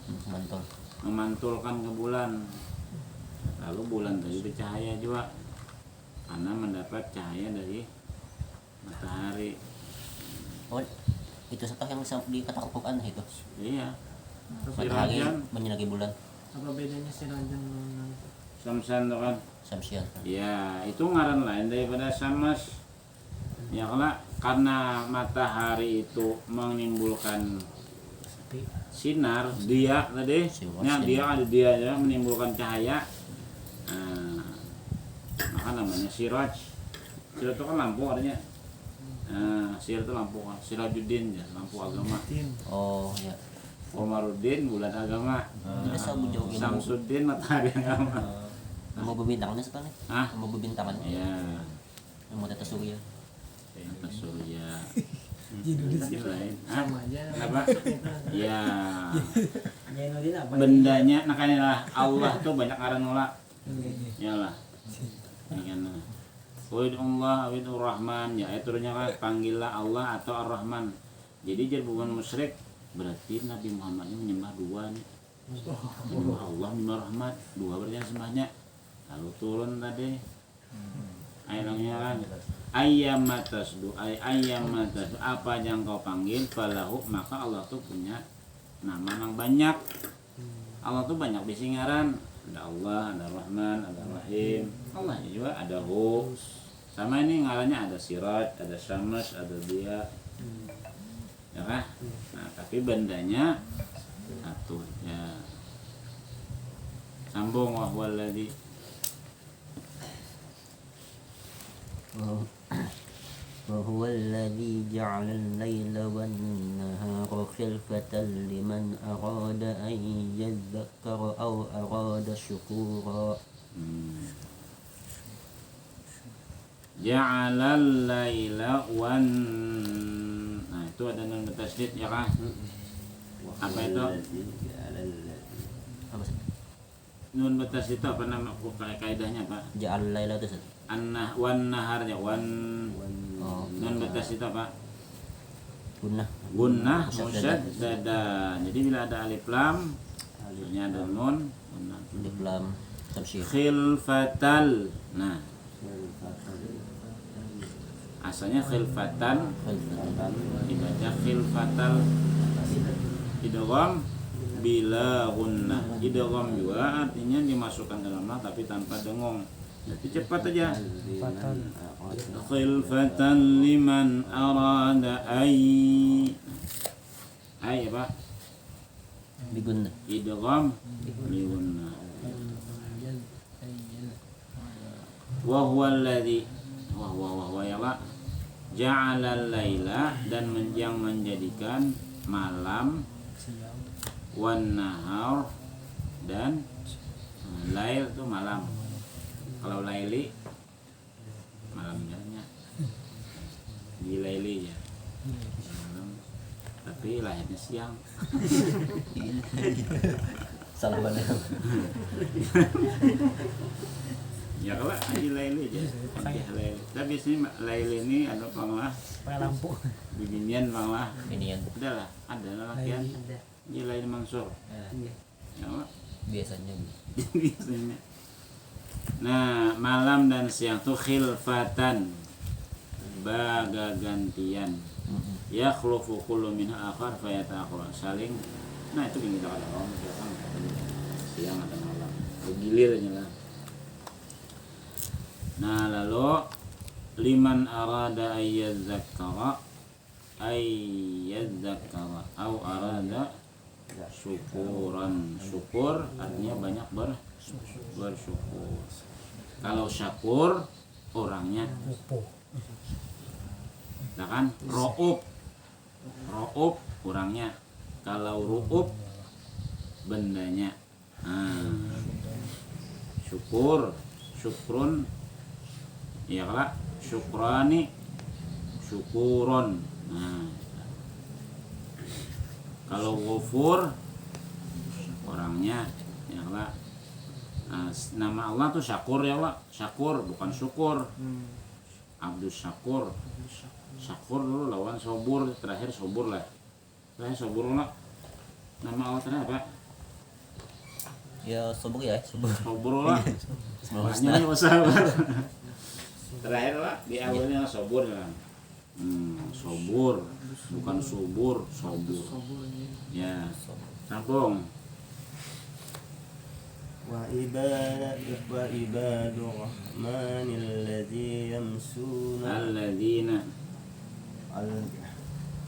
A: memantulkan ke bulan lalu bulan tadi bercahaya juga karena mendapat cahaya dari matahari.
C: Oh, itu satu yang di kata Al-Quran itu.
A: Iya.
C: Matahari menyinari bulan.
D: Apa bedanya si ranjang dengan
A: Samsan tuh kan.
C: Samsian.
A: Ya, itu ngaran lain daripada Samas. Ya karena matahari itu menimbulkan sinar, dia tadi, dia ya menimbulkan cahaya. Nah, maka namanya siraj. Siraj itu kan lampu artinya. Sir itu lampu Sirajuddin ya, lampu agama.
C: Oh ya.
A: Komarudin bulan agama.
C: Tidak sabun jauh ini.
A: Samsuddin matahari agama.
C: Mau bebintangannya sekali.
A: Hah?
C: Mau bebintangan.
A: Iya.
C: Mau tetes surya.
A: Atas surya.
B: Judulnya
A: Yang lain.
D: Sama aja.
A: Kenapa? Ya.
E: Jainuddin apa?
A: Bendanya, makanya lah Allah tuh banyak aran nolak. Yalah. Dengan Allah awidur Rahman, ya turunnya kan panggillah Allah atau Ar-Rahman. Jadi jadi bukan musyrik, berarti Nabi Muhammad ini menyembah dua nih. Menyembah Allah, menyembah Rahmat, dua berarti sembahnya. Lalu turun tadi. Ayatnya kan ayyamatasdu ayyamatasdu, apa yang kau panggil falahu, maka Allah tuh punya nama yang banyak. Allah tuh banyak bisingaran, ada Allah, ada Rahman, ada Rahim. Allah juga ada Hu. Sama ini ngarannya ada Siraj, ada Syams, ada Dia. Ya kan? Nah, tapi bendanya satu ya. Sambung wahwaladzi
C: وهو الذي جعل الليل والنهار خلفة لمن أراد أن يذكر أو أراد شكورا.
A: Ja'alal laila wan, nah itu ada nun bertasydid ya kan? Apa itu?
C: Apa sih?
A: Nun bertasydid itu apa nama kaidahnya Pak?
C: Ja'al laila itu sih.
A: Wan nahar ya wan.
C: Oh,
A: Nun bertasydid itu apa?
C: gunnah.
A: Gunnah musyaddada. Jadi bila ada alif lam, artinya ada nun, gunnah.
C: Alif lam tamsyiah.
A: Khilfatal. Nah, asalnya khilfatan, dibaca khilfatal. Idgham bila gunnah. Idgham juga artinya dimasukkan ke dalam tapi tanpa dengung. Jadi cepat aja. Khilfatan liman arada ay apa?
C: Bigunnah.
A: Idgham bigunna. Wa huwa alladzi wa huwa ya la ja'ala laila, dan yang menjadikan malam, wan nahar, dan lail itu malam. Kalau laili malamnya di laili ya malam, tapi lahirnya siang.
C: Salah benar.
A: Ya kalau di laili aja. Laili. Tapi biasanya laili ini ada panglah
B: pakai lampu.
A: bibinian panglah.
C: Ini yang
A: Ada latihan di laili mansur. Ya Pak.
C: biasanya.
A: Biasanya. Nah, malam dan siang tuh khilfatan, gantian. Ya khulufu kullu minha akhar fayata'akhir, saling. Nah, itu yang kita katakan siang atau malam. Bergilirnya lah. Nah, lalu liman arada ayyadzakkara au arada syukuran. Syukur artinya banyak bersyukur. Kalau syakur orangnya, nah kan ro'ub orangnya. Kalau ru'ub bendanya. Syukrun ya kala, syukrani, syukuron. Nah, kalau ghafur orangnya ya kala. Nama Allah tuh syakur ya Allah, syakur bukan syukur. Abdus syakur. Syakur dulu lawan sobur, terakhir sobur lah. Terakhir sobur lah. Nama Allah terakhir apa?
C: Ya sobur ya, sobur.
A: Sobur lah. Makanya sabar. Terakhir lah di awalnya sobur kan. Sobur bukan subur, sobur. Ya, sambung.
H: وعباد الرحمن الذين يمشون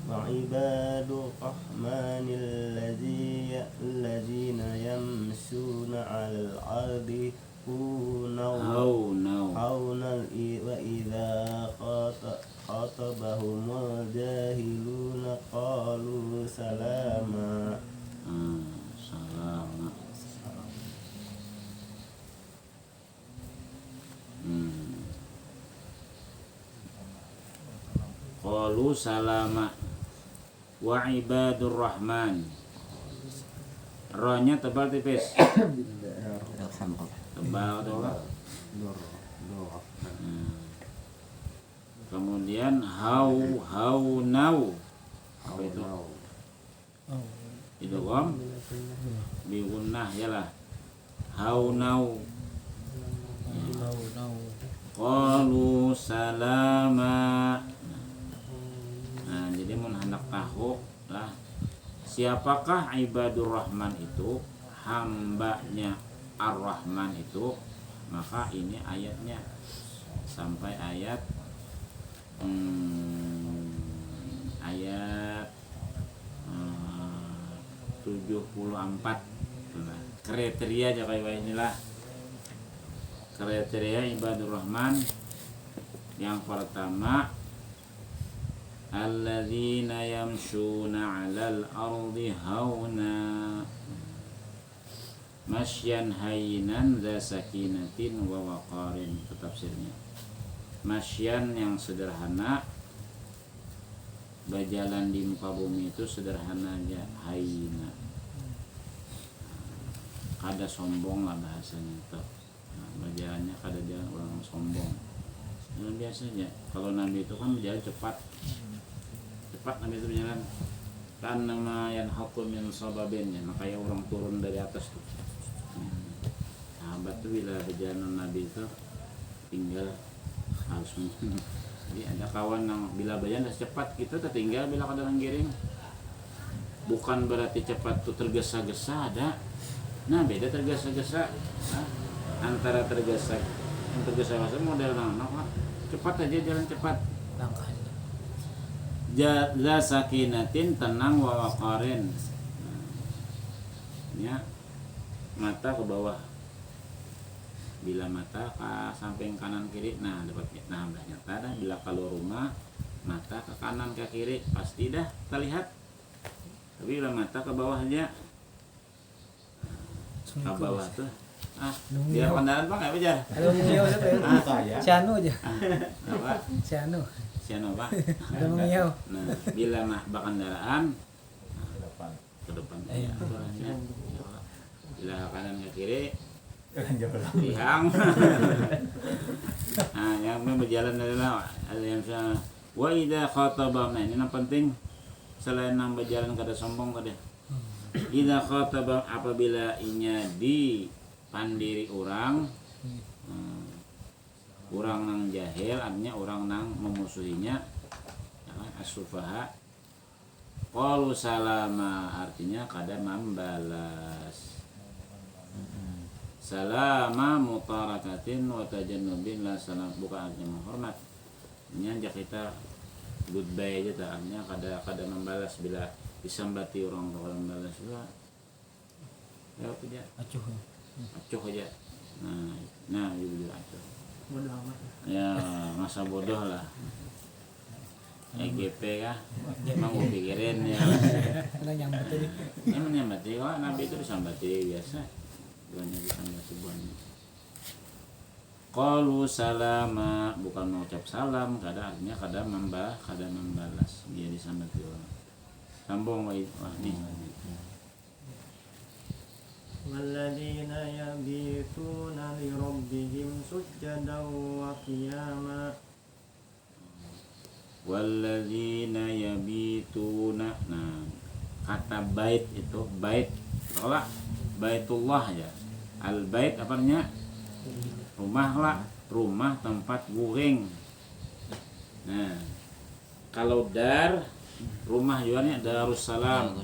H: وعباد الرحمن الذين يمشون على الأرض هونا وإذا خاطبهم khatabahumul jahiluna qalu salama.
A: Salama. Qalu salama. Wa ibadur rahman. Rohnya tebal tipis. Tebal atau apa? Kemudian nau. Apa itu? Itu om bigunah ya lah. Nau. Qalu salama. Nah, jadi mun hendak tahu lah siapakah ibadur rahman itu, hambanya ar-rahman itu, maka ini ayatnya sampai ayat 74. Kriteria aja kayak inilah kriteria ibadur rahman. Yang pertama, alladzina yamshuna 'alal ardi hauna masyan hayyinan dza sakinatin wa waqarin. Itu tafsirnya. Masyan yang sederhana, berjalan di muka bumi itu sederhana aja, hayyina. Kada sombong lah bahasanya itu. Berjalannya kada jalan orang sombong. Yang biasanya kalau Nabi itu kan berjalan cepat Nabi itu berjalan kan nama yang hakum min sababinnya, makanya orang turun dari atas tuh. Sahabat tuh bila berjalan Nabi itu tinggal harus jadi ada kawan yang bila berjalan cepat kita tertinggal bila kadang giring. Bukan berarti cepat tuh tergesa-gesa ada. Nah beda tergesa-gesa. Antara tergesa-gesa model apa? Cepat aja jalan cepat.
B: Langkah.
A: Jadla sakinatin tenang wa waqarin. Ya, mata ke bawah. Bila mata ke samping kanan kiri, nah dapat nyata dah. Bila kalau rumah mata ke kanan ke kiri pasti dah terlihat. Tapi bila mata ke bawah aja, ke bawah tuh. Biar kendaraan Pak, apa aja?
B: Ada mengiau
F: Kaya.
B: Ciano aja.
A: Apa?
B: Ciano.
A: Siapa Pak?
B: Ada mengiau.
A: Nah, bila mah kendaraan
F: Depan.
A: ke depan ya, arahnya. Bila kanan ke kiri
F: Jangan
A: lihang. Nah, yang berjalan adalah yang wa idza khataba. Nah, ini yang penting selain nang berjalan kada sombong kada. Idza khataba apabila inya di pandiri orang orang nang jahil, artinya orang nang memusuhinya, as-sufaha. Qalu salama, artinya kada membalas. Salama mutarakatin wa tajannubin la salam, bukan artinya menghormat. Ini aja kita goodbye aja tak, artinya kada membalas bila disambati orang kalau membalas juga. Ya aja. Acuh aja. Nah itu acuh.
D: Bodoh amat.
A: Ya masa bodoh lah. EGP kah? Emang gue pikirin ya.
B: Ada yang betul.
A: Emang nyambati, wah Nabi itu disambati biasa. Bukannya disambati buahnya. Qalu salama, bukan mengucap salam, kada artinya kada membalas. Dia disambati orang. Sambung wah nih.
D: والذين يبيتون لربهم سجدا وقياما
A: Walladzina yabituna. Nah, kata bait itu bait tolak baitullah ya. Al bait apa artinya? Rumah lah, rumah tempat guring. Nah, kalau dar rumah jualnya Darussalam.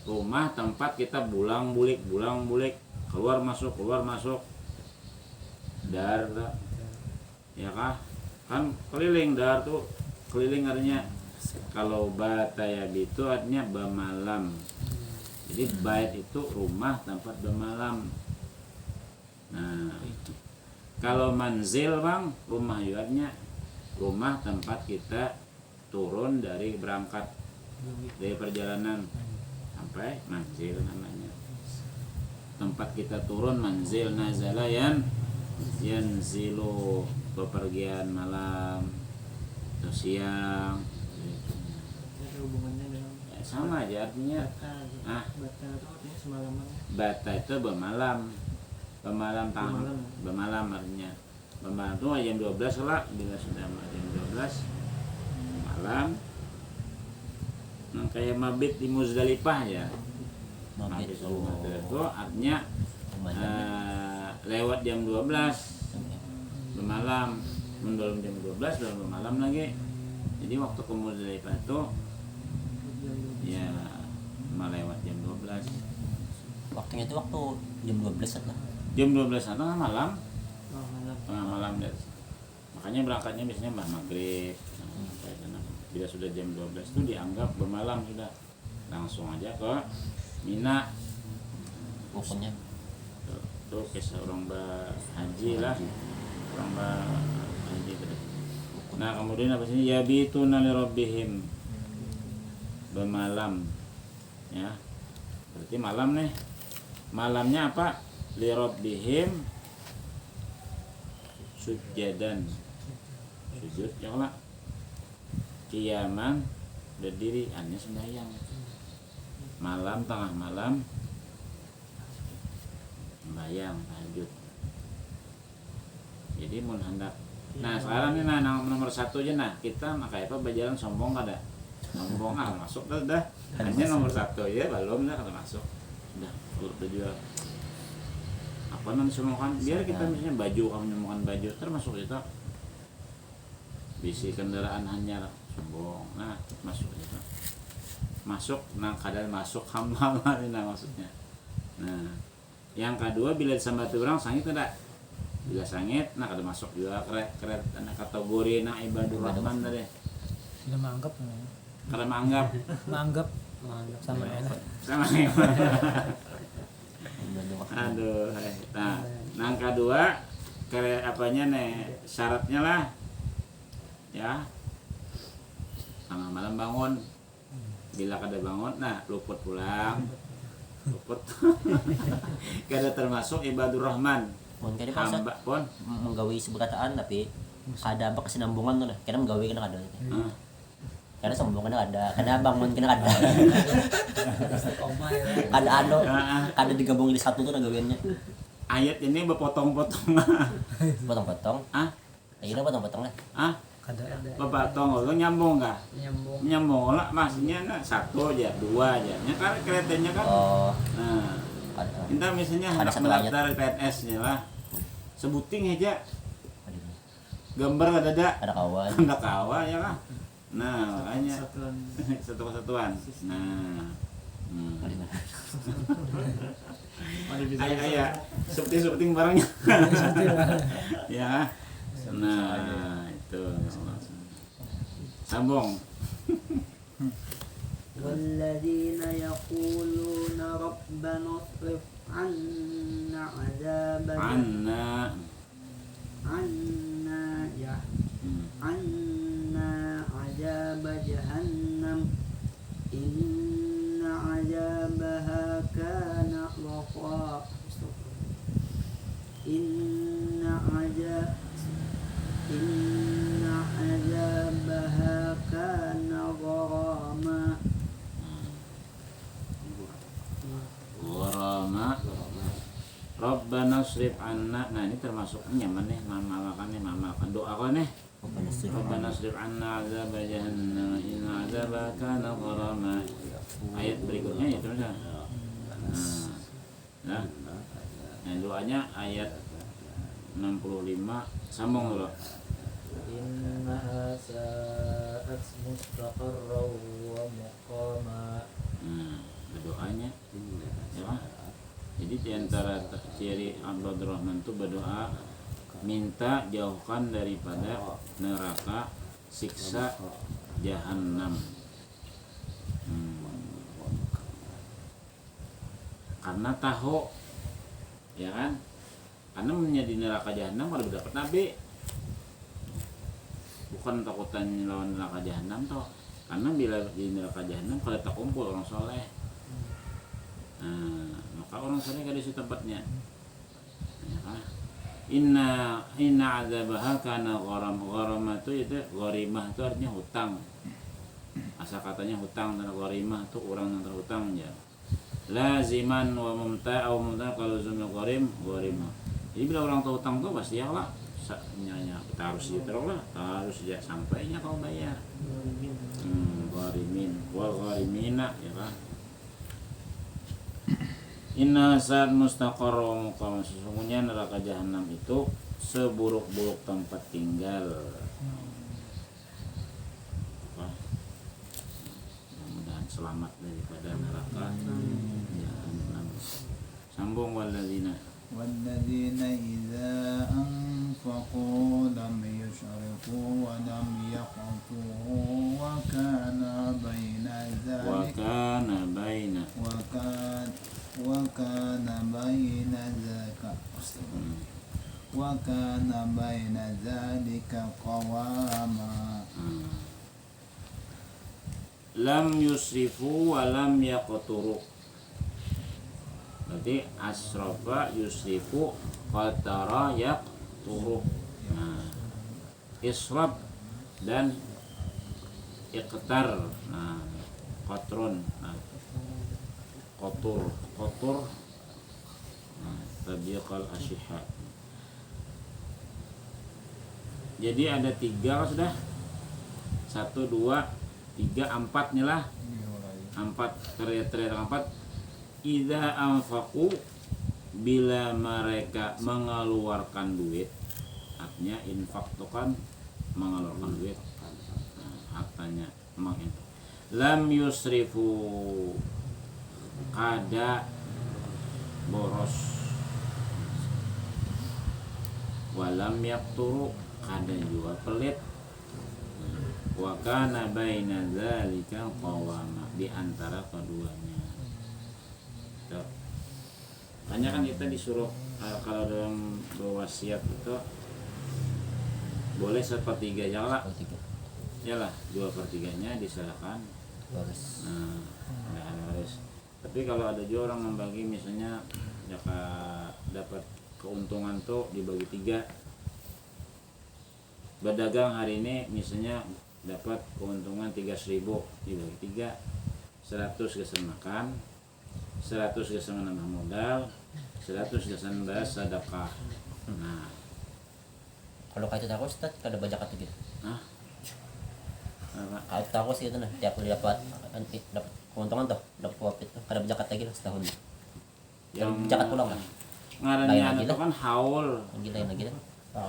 A: Rumah tempat kita bulang bulik, keluar masuk, dar ya kah? Kan keliling, dar tuh keliling artinya. Kalau bataya itu artinya bemalam. Jadi bait itu rumah tempat bemalam. Nah, kalau manzil bang, rumah artinya rumah tempat kita turun dari berangkat dari perjalanan sampai manzil namanya. Tempat kita turun manzil, nazala yanzilu, bepergian malam atau siang.
D: Ada hubungannya dengan
A: Ya, sama aja artinya.
D: bata itu artinya semalaman.
A: Bata itu bermalam. Bermalam
D: Bermalam.
A: bermalam artinya. Bermalam itu jam 12 lah, bila sudah jam 12 malam. Nah, kayak mabit di Muzdalifah ya.
C: Mabit
A: Mabit di Muzdalifah itu artinya
C: lumayan.
A: lewat jam 12 bermalam, belum jam 12 belum bermalam lagi. Jadi waktu ke Muzdalifah itu ya melewat jam 12.
C: Waktunya itu waktu jam 12 lah.
A: Jam 12 tengah malam,
D: Oh, malam.
A: tengah malam deh. Makanya berangkatnya biasanya maghrib. Sampai sana. Bila sudah jam 12 itu dianggap bermalam sudah. Langsung aja ke Mina.
C: Hukumnya
A: Tuh kisah orang haji lah. Orang haji tadi. Nah, kemudian apa sih? Yabituna li rabbihim. Bermalam. Ya. Berarti malam nih. Malamnya apa? Li rabbihim sujadan. Sujud ya lah. Kiaman berdiri hanya sembahyang. Malam, tengah malam sembahyang tahajud. Jadi mun hendak. Nah, sekarang nih nomor 1 aja nah. Kita makai apa berjalan sombong kada? Sombong masuk dah. Hanya nomor 1 ya, belum dah kada masuk. Udah, udah juga. Apa namanya semuakan? Biar kita misalnya baju, kamu nyemukan baju termasuk itu. Bisi kendaraan hanya sombong. Nah, masuk itu. Masuk, nah kadang masuk hamba nah maksudnya. Nah, yang kedua bila disambati orang sangit tidak. Bila sangit, nah kada masuk juga keret anak kategori nah ibadur rahman tadi.
B: Sudah menganggap
A: Kada menganggap
B: menganggap sama enak.
A: sama aduh. Nah, yang kedua apanya nih syaratnya lah ya tengah malam bangun. Bila kada bangun, nah luput pulang, luput. Kada termasuk ibadur rahman.
C: Mun kaya pasat
A: Hamba pun.
C: menggawi seberkataan tapi kada apa kesinambungan tuh lah. Kena menggawi kena kada. Karena sombong kena ada, kena bangun kena kada. Kada ado, kada digabung di satu tuh gawiannya.
A: Ayat ini berpotong-potong.
C: Potong-potong. Akhirnya potong-potong lah.
B: Kada
A: Berpotong, lo nyambung kah?
E: Nyambung.
A: Nyambung lah, maksudnya nah, 1 aja, 2 aja. Ya kan keretanya kan.
C: Oh,
A: Nah,
C: ada.
A: kita misalnya
C: Ada
A: hendak
C: satu
A: mendaftar PNS-nya lah. Sebuting aja. Gambar ada
C: kawan.
A: ada kawan ya lah. Nah, makanya
D: Satuan.
A: satu kesatuan. Nah, ayah sebuting barangnya. Ya. Nah, itu. Sambung.
E: والذين يقولون ربنا اصرف عنا عذاب
A: Anna.
E: عنا عذاب جهنم إن عذابها كان غراما إن عذابها كان غراما
A: Gharama. Rabbana srif anna. Nah, ini termasuk nyaman nih mamalkan doa kau nih. Rabbana srif anna azab jahannam inna azaba kana gharama. Ayat berikutnya itu kan. Nah, doanya ayat 65 sambung dulu.
B: Innaha sa'at mustaqarran wa muqama.
A: Doanya ya. Jadi diantara ciri Abdurrahman itu berdoa minta jauhkan daripada neraka siksa jahanam. Karena tahu ya kan, karena menjadi neraka jahanam kalau dapat nabi bukan takutan lawan neraka jahanam toh, karena bila di neraka jahanam kalau tak kumpul orang soleh, maka orang soleh gak di situ tempatnya. Ya, inna azabaha kana gharamah itu gharimah itu artinya hutang. Asal katanya hutang dan gharimah itu orang yang terhutang ya. Laziman wa mumta'au kalau zumul gharim gharimah. Jadi bila orang terhutang tuh pasti ya lah nyanyi kita harus terus lah, harus sejak sampainya kau bayar. Gharimin wal gharimina ya kan. Inna saat mustaqarra wa muqam, sesungguhnya neraka jahanam itu seburuk-buruk tempat tinggal. Mudah-mudahan selamat daripada neraka jahanam. Sambung walladzina
G: والذين إذا أنفقوا لم يشركوا ولم يقتروا وكان بين ذلك وكان بين ذلك قواما.
A: Lam yusrifu wa lam yaqturu. Berarti asrafa yusrifu qatara yaqturu. Nah, israf dan iqtar. Nah, qatrun. Nah, qatur. Nah, tabiqal asyiha. Jadi ada 3 kan sudah. 1 2 3 4 nih lah. 4 teriak 4. Idza anfaqu, bila mereka mengeluarkan duit, artinya infak itu kan mengeluarkan duit, hartanya menginfak. Lam yusrifu, kada boros, walam yakturu, kada juga pelit, wa kana baina dzalika qawama, di antara keduanya. Hanya kan kita disuruh kalau dalam berwasiat itu boleh 1/3 ya lah, yalah 2/3-nya diserahkan. Nah, harus. Tapi kalau ada juga orang membagi, misalnya dapat keuntungan tuh dibagi 3. Berdagang hari ini misalnya dapat keuntungan 3.000 dibagi 3, 100 kesan makan, 100 kesan menambah modal, 100 kesan bahas sedekah. Nah,
C: Kalau kayak itu aku Ustaz, kada banyak atau gitu.
A: Hah? Apa?
C: Kalau tahu sih itu nah, tiap kali dapat keuntungan tuh, dapat profit tuh, kada banyak lagi lah setahun. Yang jakat pulang kan.
A: Ngarannya itu kan haul.
C: Gila lagi dah.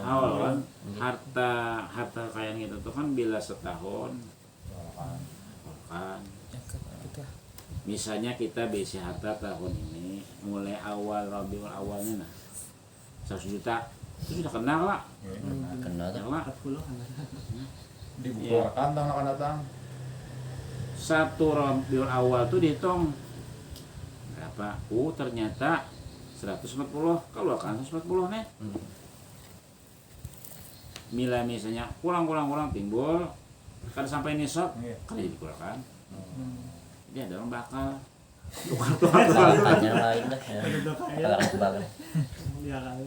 A: Haul kan. Harta kekayaan gitu tuh kan bila setahun. Kan. Misalnya kita besi harta tahun ini mulai awal Rabiul Awalnya nah 100 juta itu sudah kenal lah.
C: Kenal tuh.
A: Lah.
F: Dibukukan tang akan datang.
A: 1 Rabiul Awal tuh dihitung berapa? Ternyata 140, kalau kan 140 nih. Mila misalnya kurang timbul kan sampai nisab kali dikurangkan. Dia ada orang bakal
C: Tanya lain dah. Kalau kebal.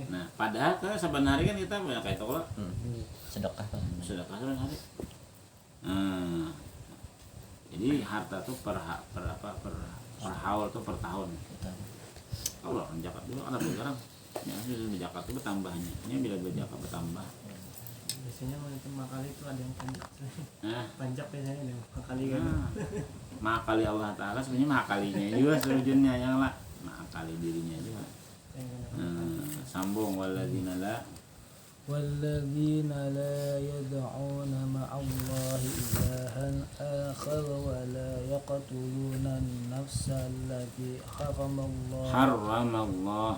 A: Nah, padahal kan saban hari kan kita banyak kayak toko
C: Sedekah kan.
A: sedekah saban hari. Nah, jadi harta tuh per haul tuh per tahun. Kalau orang zakat dulu ada sekarang ya zakat itu bertambahnya. Ini bila zakat bertambah.
D: Biasanya kalau itu makali itu ada yang panjak.
A: Nah,
D: Panjak biasanya ada yang makali kan.
A: Makali Allah Ta'ala sebenarnya makalinya juga sejujurnya yang lah makali dirinya juga. Sambung walladzina la
B: والذين لا يدعون مع الله إلها آخر ولا يقتلون النفس التي حرم الله
A: حرم الله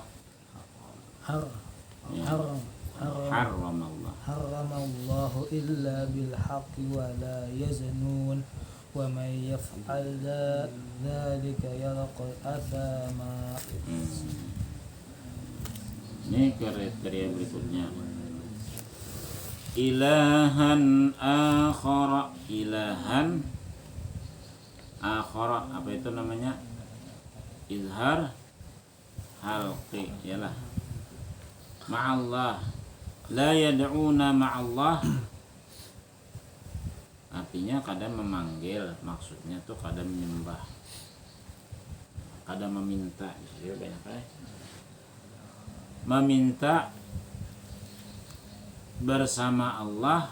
B: حرم الله إلا بالحق ولا يزنون ومن يفعل ذلك يلقى أثاما.
A: Ini kriteria berikutnya. ilahan akhara. Ilahan akhara, apa itu namanya? Izhar halqi, yalah. Ma'allah, la yad'una ma'allah, artinya kadang memanggil, maksudnya tuh kadang menyembah, kadang meminta. Ya, banyak kan? Meminta bersama Allah,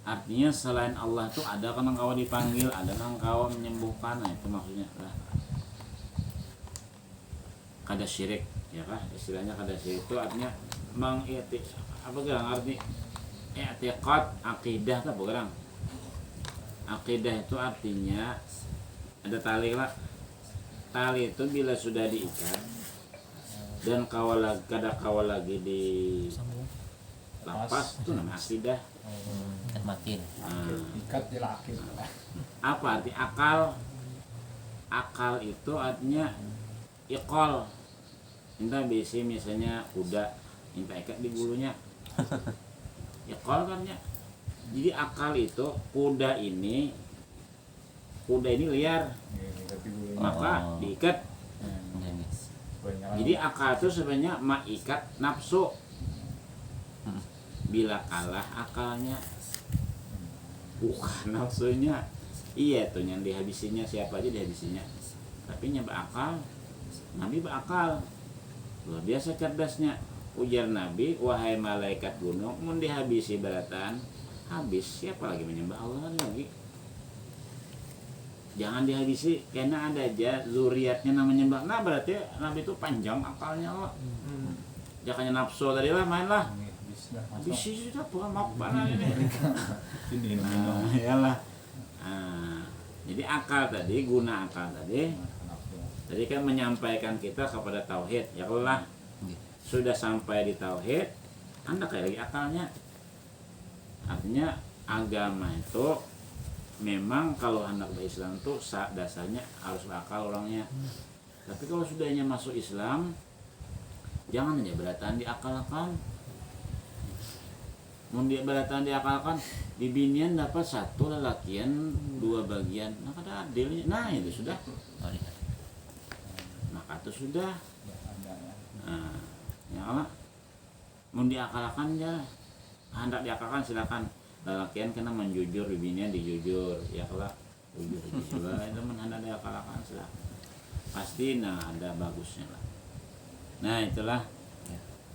A: artinya selain Allah tuh ada kan engkau dipanggil, ada kan engkau menyembuhkan. Nah, itu maksudnya lah. Kada syirik, ya kah? Istilahnya kada syirik itu artinya apa gerang arti i'tiqad, akidah apa gerang? Akidah itu artinya ada tali lah. Tali itu bila sudah diikat dan kada kawal lagi di lapas, itu namanya akidah.
C: Ikat makin.
F: Ikat jelakin.
A: Apa arti akal? Akal itu artinya iqal. Minta bisi misalnya kuda, minta ikat di bulunya. Iqal kan ya. Jadi akal itu kuda ini liar, maka diikat. Jadi akal itu sebenarnya ikat nafsu. Bila kalah akalnya, bukan nafsunya. Iya tuh yang dihabisinya, siapa aja dihabisinya. Tapi nyaba akal, Nabi berakal, luar biasa cerdasnya. Ujar Nabi, wahai malaikat gunung, mun dihabisi beratan, habis, siapa lagi menyembah Allah lagi? Jangan dihabisi, karena ada aja zuriatnya namanya menyembah. Nah berarti Nabi itu panjang akalnya Allah. Jangan nafsu tadi lah, main lah. Habisi sudah bukan mau mana ini. Nah, iyalah. Nah, jadi akal tadi, guna akal tadi kan menyampaikan kita kepada tauhid. Ya Allah, sudah sampai di tauhid, Anda kayak lagi akalnya. Artinya agama itu memang kalau anak Islam tuh dasarnya harus berakal orangnya. Tapi kalau sudahnya masuk Islam, jangan hanya beratan diakalkan. Mun dia beratan diakalkan, di binian dapat satu, lelakian dua bagian. Nah kada adilnya. Nah itu sudah. Maka itu sudah. Nah, ya Allah. Mun diakalkan ya, hendak diakalkan silakan. Lelakian kena menjujur, di binian dijujur. Ya Allah, jujur. Itu mun hendak diakalkan silakan. Pasti ada bagusnya lah. Nah itulah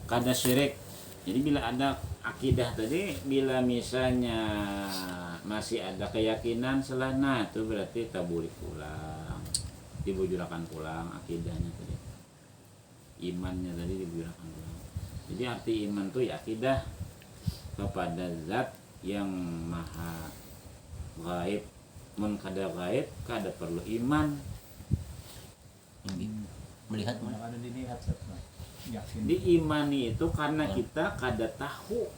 A: kada syirik. Jadi bila ada akidah tadi, bila misalnya masih ada keyakinan selana, itu berarti taburi pulang, dibujurakan pulang akidahnya tadi, imannya tadi dibujurakan pulang. Jadi arti iman itu ya akidah kepada zat yang maha gaib. Mun kada gaib, kada perlu iman.
C: Melihat
F: Mana ada dilihat sebenarnya. Yakin.
A: Diimani itu karena kita kada tahu.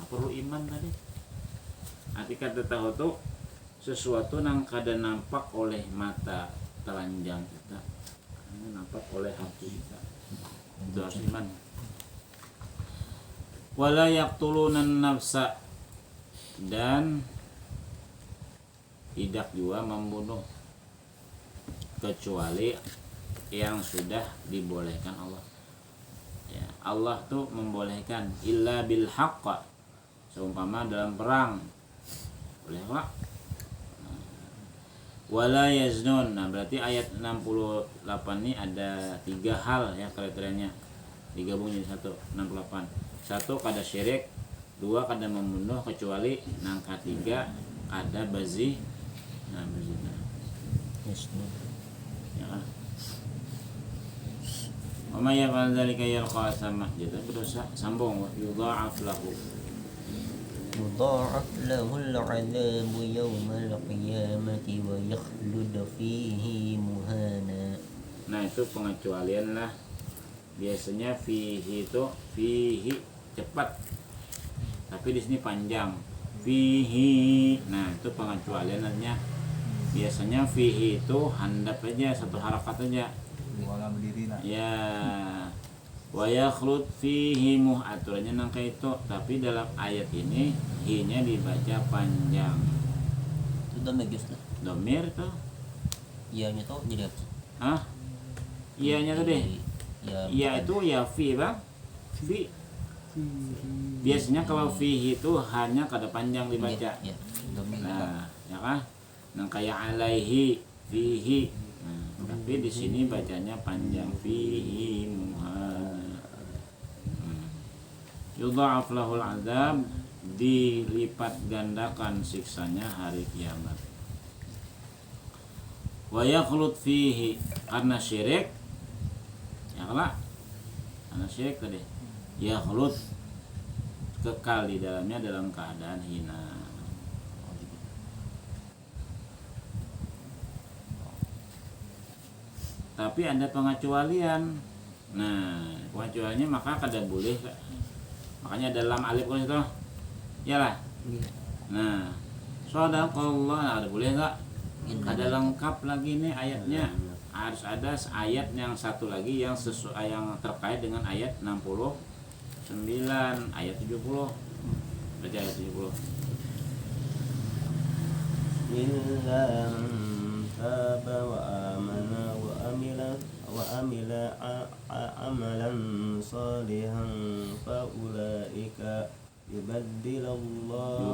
A: Perlu iman tadi. Arti kada tahu tuh sesuatu yang kada nampak oleh mata telanjang kita, nampak oleh hati kita. Itu harus iman. Wala yaqtulunan nafsa, dan tidak juga membunuh kecuali yang sudah dibolehkan Allah. Ya, Allah tuh membolehkan illa bil haqq, seumpama dalam perang boleh enggak? Wala yaznun. Nah berarti ayat 68 ini ada 3 hal ya kriterianya, digabung jadi 68. 1 kada syirik, 2 kada membunuh kecuali, yang ketiga ada bazi. Nah berzina. Ya kan? Wa may yaf'al dzalika yalqa asamah, jadi berdosa. Sambung, wa yudha'af lahu.
C: يضاعف له العذاب يوم القيامة ويخلد فيه مهانا.
A: Nah itu pengecualian lah. Biasanya fihi itu fihi cepat, tapi di sini panjang. Fihi. Nah itu pengecualiannya. Biasanya fihi itu handap aja, satu harakat aja.
G: Wala berdiri lah.
A: Ya. Wa yakhlud fihi aturannya nangka itu, tapi dalam ayat ini hi-nya dibaca panjang.
C: Itu domir justru.
A: Domir tuh.
C: Iyanya tuh jadi apa?
A: Hah? Iyanya tuh deh.
C: Ya,
A: Iya itu ya fi bang. Fi. Biasanya kalau fihi itu hanya kada panjang dibaca.
C: Ya, domir.
A: Nah, ya kan? Nah kayak alaihi, fihi. Nah, tapi di sini bacanya panjang fihi muhana. Yudha'af lahul azab, dilipat gandakan siksanya hari kiamat. Wa yakhlud fihi, karena syirik. Ya kelak. Karena syirik tadi. Yakhlud, kekal di dalamnya dalam keadaan hina. Tapi ada pengecualian. Nah, pengecualiannya maka kada boleh. Makanya dalam alif kan itu. Yalah. Nah, shadaqallah ada boleh enggak? Kada lengkap lagi nih ayatnya. Harus ada ayat yang satu lagi yang sesuai, yang terkait dengan ayat 69, ayat 70. Baca ayat 70.
H: إلا من تاب وآمن وعمل عملا صالحا فأولئك يبدل الله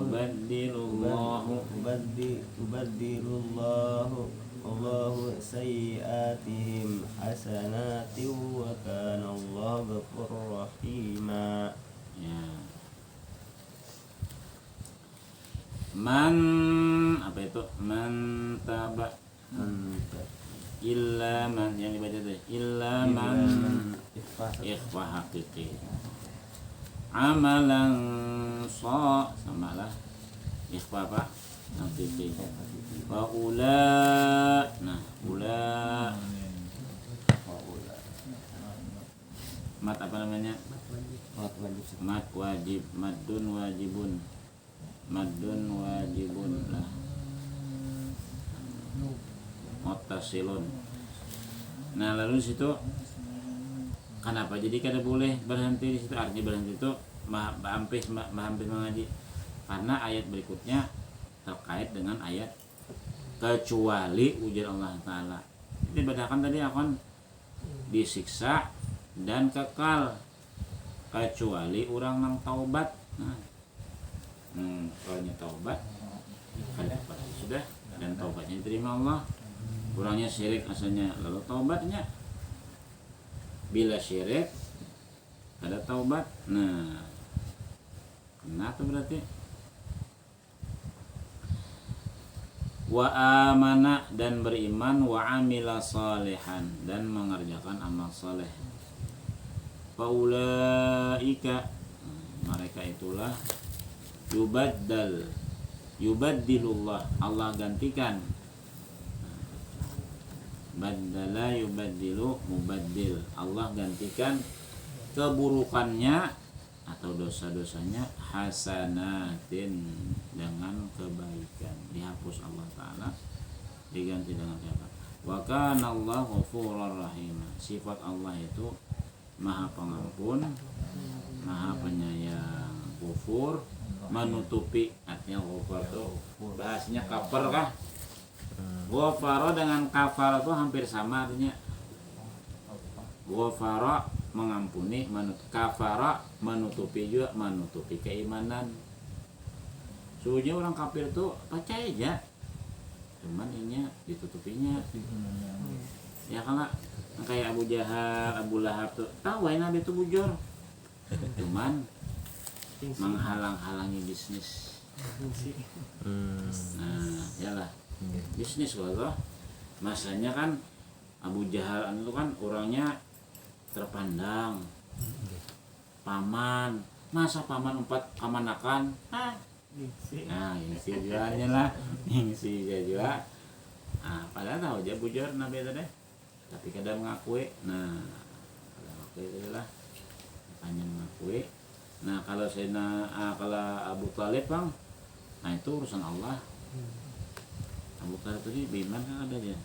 H: سيئاتهم حسنات وكان الله غفورا رحيما.
A: Ya. Man apa itu? Man taba illa man, yang dibaca tadi illa man ikhfa haqiqi amalan sama lah ikhfa apa haqiqi wa ula, nah ula mat apa namanya, mat wajib, madun wajibun, madun wajibun lah, muttasilun. Nah lalu situ kenapa jadi kada boleh berhenti di situ? Artinya berhenti itu hampir mengaji, karena ayat berikutnya terkait dengan ayat kecuali ujar Allah Ta'ala. Ini bedakan tadi akan disiksa dan kekal, kecuali orang nang taubat. Nah, orangnya taubat kan dapat sudah, dan taubatnya diterima Allah. Orangnya syirik asalnya, lalu taubatnya bila syirik ada taubat. Nah, kenapa berarti? Wa amana, dan beriman, wa amila salihan, dan mengerjakan amal saleh. Faulaika, mereka itulah yubaddilullah, Allah gantikan. Baddala yubaddilu mubaddil, Allah gantikan keburukannya atau dosa-dosanya hasanatin, dengan kebaikan, dihapus Allah Ta'ala, diganti dengan siapa? Wa kana Allah ghafurur rahim, sifat Allah itu maha pengampun, maha penyayang. Ghafur menutupi, artinya ghafur itu bahasanya kafar kah? Ghafara dengan kafar itu hampir sama artinya. Ghafara mengampuni, kafara menutupi, juga menutupi keimanan. Suhunya orang kafir itu percaya aja, cuman ini ditutupinya. Ya kalau kayak Abu Jahal, Abu Lahab tuh tahu Nabi itu bujur, cuman menghalang-halangi bisnis. Nah, yalah bisnis kalau masanya kan Abu Jahal itu kan orangnya terpandang, paman, masa paman 4 kamanakan, nah ngisi jualnya lah, ngisi juga. Nah, padahal tahu aja bujur Nabi itu deh, tapi kadang mengakui. Nah, kadang mengakui itu lah, hanya mengakui. Nah kalau kalau Abu Talib bang, nah itu urusan Allah. Abu Talib tadi beriman kan ada dia.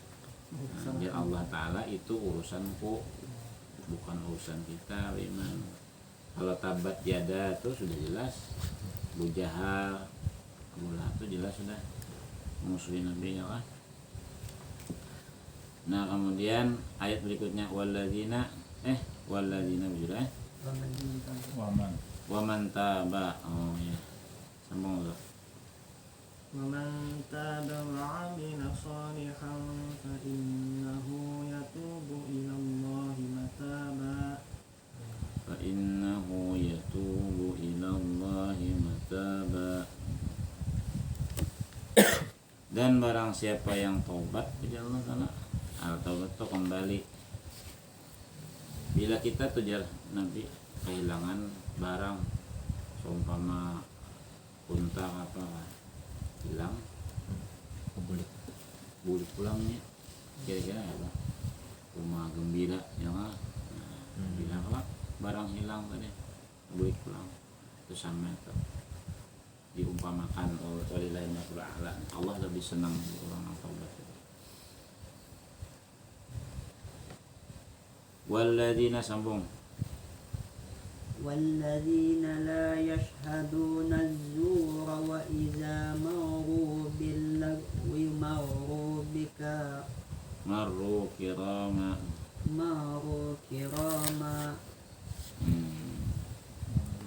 A: Nah, biar Allah Ta'ala itu urusanku, bukan urusan kita iman. Kalau tabat yada itu sudah jelas, Abu Jahal, Abu Lahab itu jelas sudah musuhin Nabi ya kan. Nah kemudian ayat berikutnya walladzina sudah
F: Waman.
A: waman taba, oh ya sambung dulu.
D: ومن تاب وعمل صالحا فإنه يتوب إلى الله متابا
A: Fa innahu yatubu ilallahi mataba. Dan barang siapa yang taubat kepada Allah Ta'ala, al-taubat itu kembali. Bila kita tuh nanti kehilangan barang, seumpama unta apa hilang, bulik pulangnya, kira-kira apa? Rumah gembira, ya kan? Gembira apa? Barang hilang tadi, bulik pulang, itu sama itu. Diumpamakan oleh lainnya Allah lebih senang orang yang taubat. Walladzina sambung
E: والذين لا يشهدون الزور وإذا مروا باللغو
A: marru kirama.
E: مروا كراما.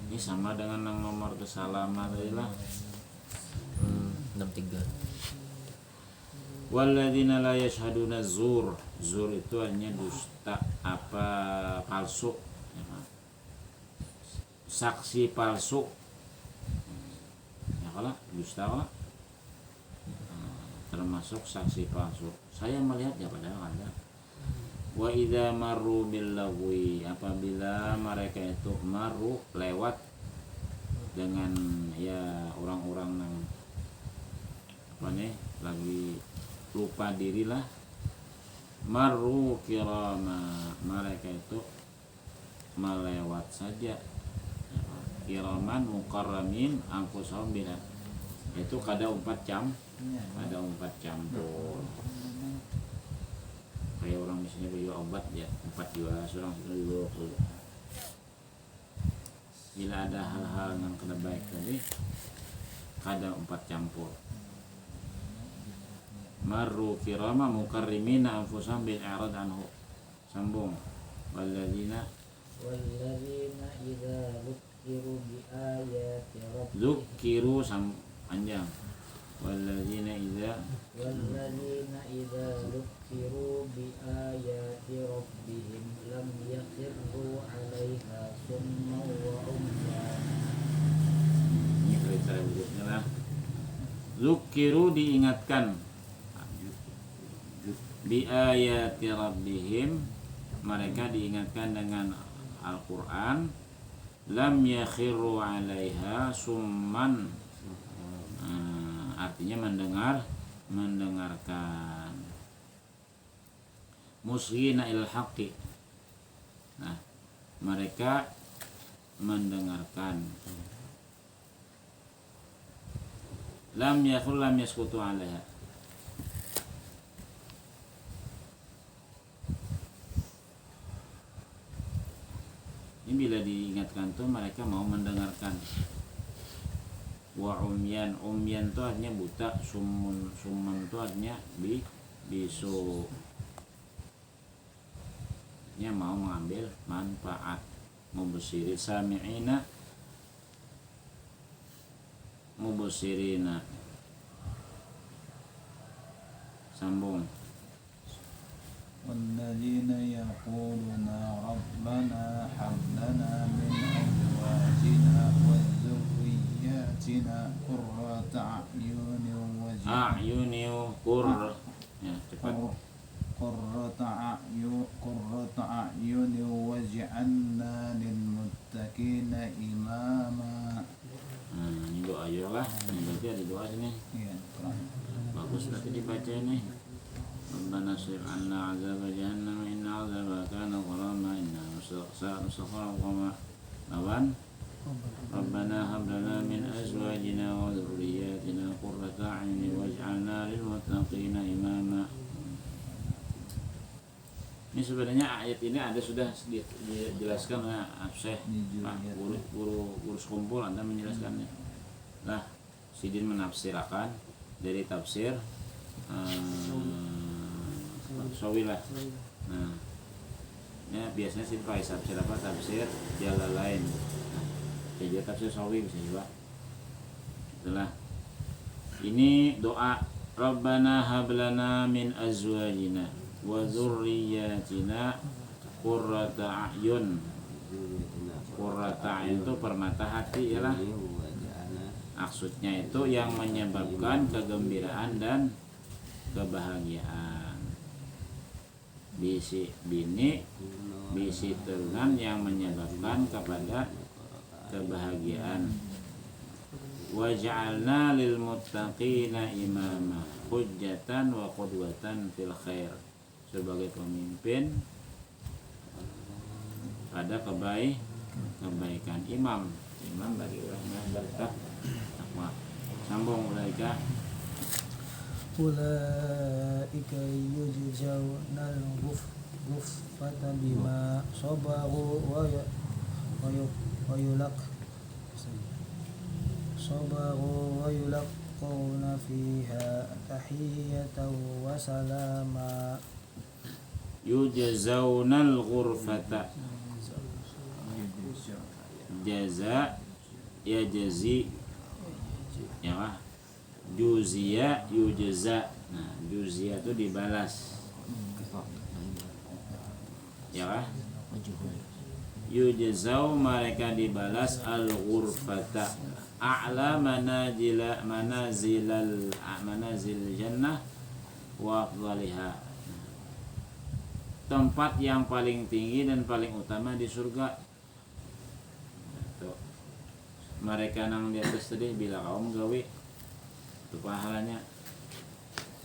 A: Ini sama dengan yang nomor kesalama tadi lah.
C: 63.
A: Walladzina la yashhaduna zur. Zur itu artinya dusta, apa palsu. Saksi palsu. Ya kalau dusta lah. Termasuk saksi palsu. Saya melihat ya padahal ada. Wa idza marru bil lagwi, apabila mereka itu maru lewat dengan ya orang-orang yang apa nih lagi lupa diri lah, marru kirama, mereka itu melewat saja, kiraman mukarramin angkusahum bila itu kada 4 jam, ada 4 campur. Kayak orang misalnya beli obat ya 4 jual, seorang sudah 20. Bila ada hal-hal yang kena baik tadi, kada 4 campur. Marru kirama mukarrimina anfusahum bil i'rad anhu. Sambung. Walladzina
E: idza dzukiru bi ayati rabbihim
A: dzukiru panjang. Walladzina idza
E: dzukiru bi ayati rabbihim lam yakhirru 'alaiha summan wa umyan.
A: Ini kriteria berikutnya lah. Zukiru diingatkan bi ayati rabbihim, mereka diingatkan dengan Al-Quran. Lam yakhiru 'alaiha summan, artinya mendengarkan. Musghina ilal haqqi, nah mereka mendengarkan. Lam yaskutu 'alaiha, ini bila diingatkan tuh mereka mau mendengarkan. Wa umyan tuh artinya buta, summun tuh artinya bisu, nya mau mengambil manfaat. Mubsiri sami'ina mubsirina. Sambung.
G: والذين يقولون ربنا هب لنا من أزواجنا وذرياتنا قرة أعين
A: Ya, cepat.
G: قرة أعين واجعلنا للمتقين إماما.
A: Ini doa aja lah. Ini berarti ada doa sini.
G: Iya, kurang.
A: Bagus berarti dibaca ini. Rabbana srif 'anna 'adzaba jahannam inna 'adzabaha kana gharama innaha sa'at mustaqarran wa ma'wan. Rabbana hab lana min azwajina wa dhurriyyatina qurrata a'yunin waj'alna lil muttaqina imama. Ini sebenarnya ayat ini ada sudah dijelaskan oleh Syekh Pak guru sekumpul, Anda menjelaskannya. Nah, Sidin menafsirakan dari tafsir Sawilah. Nah, ya biasanya sih pakai tafsir apa? Tafsir Jalalain. Nah, jadi tafsir Sawi bisa juga. Itulah. Ini doa Rabbana hablana min azwajina wa dzurriyyatina qurrata a'yun. Qurrata a'yun itu permata hati ya lah. Maksudnya itu yang menyebabkan kegembiraan dan kebahagiaan. Bisi bini, bisi turunan yang menyebabkan kepada kebahagiaan. Waj'alna lil muttaqina imama hujjatan wa qudwatan fil khair, sebagai pemimpin pada kebaikan, imam bagi orang yang bertakwa. Sambung ulaika
B: yujzauna al-ghurfata bima sabaru wa yulaqawna fiha tahiyatan wa salama.
A: Yujzaunal ghurfata, jaza ya jazi ya, juzia yujza. Nah, juzia itu dibalas ya kah? Yujzau, mereka dibalas al-ghurfata a'la manazil jannah wa afdaliha, tempat yang paling tinggi dan paling utama di surga. Tuh. Mereka nang di atas tadi bila kaum gawe itu pahalanya.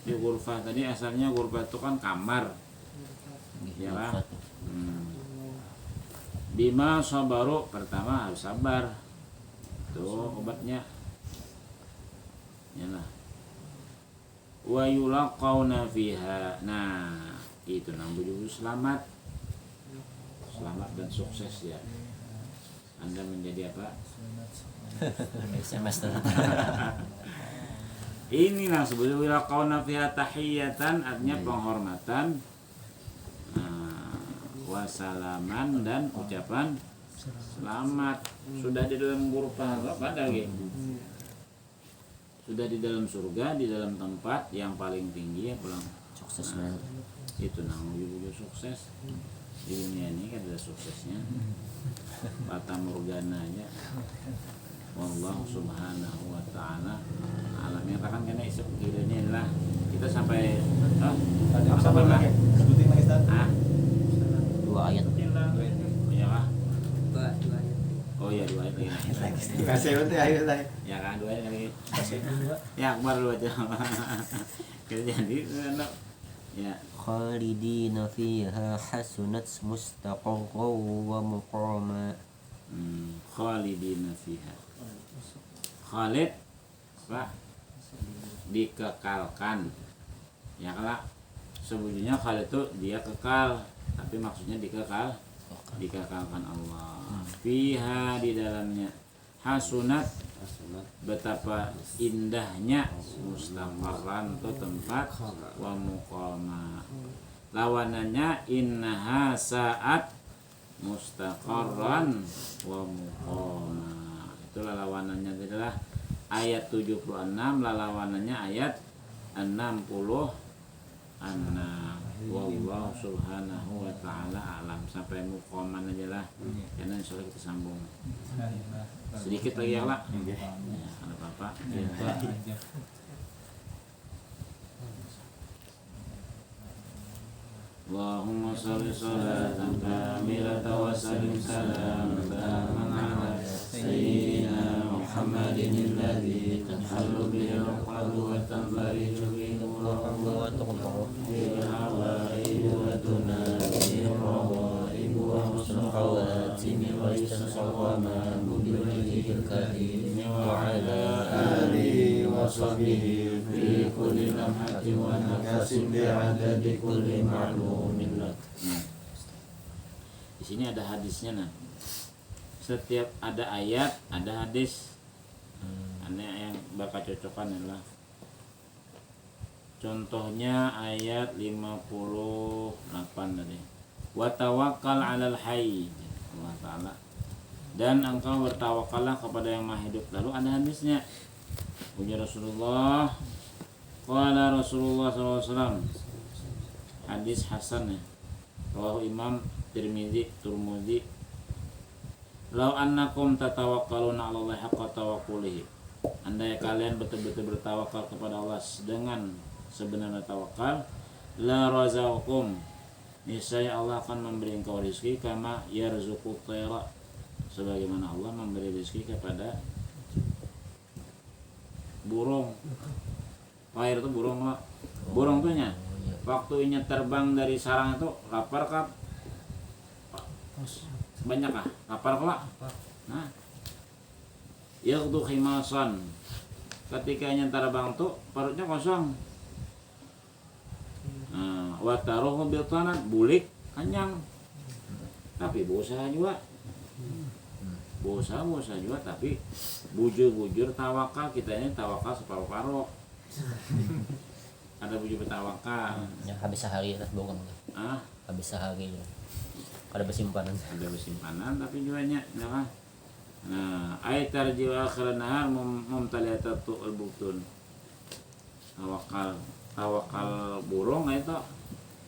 A: Di ghurfah tadi asalnya ghurfah itu kan kamar ya kan? Bima sabaru, pertama harus sabar, itu obatnya yalah. Wa yulaqawna fiha, nah itu namanya selamat dan sukses ya. Anda menjadi apa?
C: SMS.
A: Inilah sebetulnya wilaqawna fiha tahiyatan, artinya penghormatan, wasalaman dan ucapan selamat. Sudah di dalam ghurfah apa lagi? Sudah di dalam surga, di dalam tempat yang paling tinggi ya, pulang
C: Sukses
A: nah, itu namanya sukses. Di dunia ini kan ada suksesnya. Fata morgananya. Wallahu subhanahu wa ta'ala alam. Yang akan kena isep ini adalah kita sampai sampai lah.
C: Dua ayat.
A: Ya kah?
E: Dua ayat.
A: Oh iya, 2 ayat lagi.
F: Kasih nanti ayo lagi.
A: Ya kan, 2 ayat lagi. Ya Akbar lu aja. Jadi ya
C: Khalidina fiha hasunat mustaqarran wa muqama.
A: Khalidina fiha. Khalid apa? Dikekalkan. Ya kalau sebetulnya Khalid itu dia kekal, tapi maksudnya dikekalkan Allah. Fiha, di dalamnya. Hasunat, betapa indahnya. Mustaqarran itu tempat, wa muqama, lawanannya innaha sa'at mustaqarran wa muqama. Itulah lawanannya adalah ayat 76, lawanannya ayat 66. Wallahu subhanahu wa ta'ala alam. Sampai muqaman aja lah, karena insya Allah kita sambung sedikit lagi ya lah. Ada apa-apa ya. Allahumma sholli sholatan kamilatan wa sallim salaman ala sayyidina Muhammadin alladhi tanhallu bihi al-uqadu wa tanfariju bihi al-rahmu wa tuqtahu bihi al-hawaiju wa tunabihi al-rawaibu wa husnul khawatimi wa yusawwama bi wajhihi al-karim wa ala alihi wa sahbihi fi kulli lamhati wa nafsin bi'adadi kulli ma'lumin lak. Di sini ada hadisnya nah. Setiap ada ayat, ada hadis. Ini yang bakal cocokan adalah contohnya ayat 58 tadi. Wa tawakkal 'alal hayy. Allah Ta'ala. Dan engkau bertawakallah kepada yang maha hidup. Lalu ada hadisnya. Ujar Rasulullah. Qala Rasulullah SAW. Hadis hasan ya. Rawahu Imam Tirmidzi. Lau annakum tatawakkaluna 'ala Allah haqqa tawakkulihi. Andai kalian betul-betul bertawakal kepada Allah dengan sebenarnya tawakal, la razaqakum, niscaya Allah akan memberi engkau rezeki kama yarzuqut tayra, sebagaimana Allah memberi rezeki kepada burung. Air itu burung lah. Burung tuh nya waktu inya terbang dari sarang itu lapar kah? Banyak kah? Lapar kah? Nah, yaghdu khimasan, ketika inya terbang tuh perutnya kosong. Wa taruhu bil tanat, bulik kenyang. Tapi berusaha juga. Berusaha juga tapi bujur tawakal, kita ini tawakal separuh-paruh. Ada bujur bertawakal.
C: Ya, habis sehari lah bohong. Habis sehari. Ada bersimpanan. Ada
A: bersimpanan tapi jualnya kan. Nah, ayat tarjiu akhir nahar mumtaliyatatu al-butun. Tawakal burung itu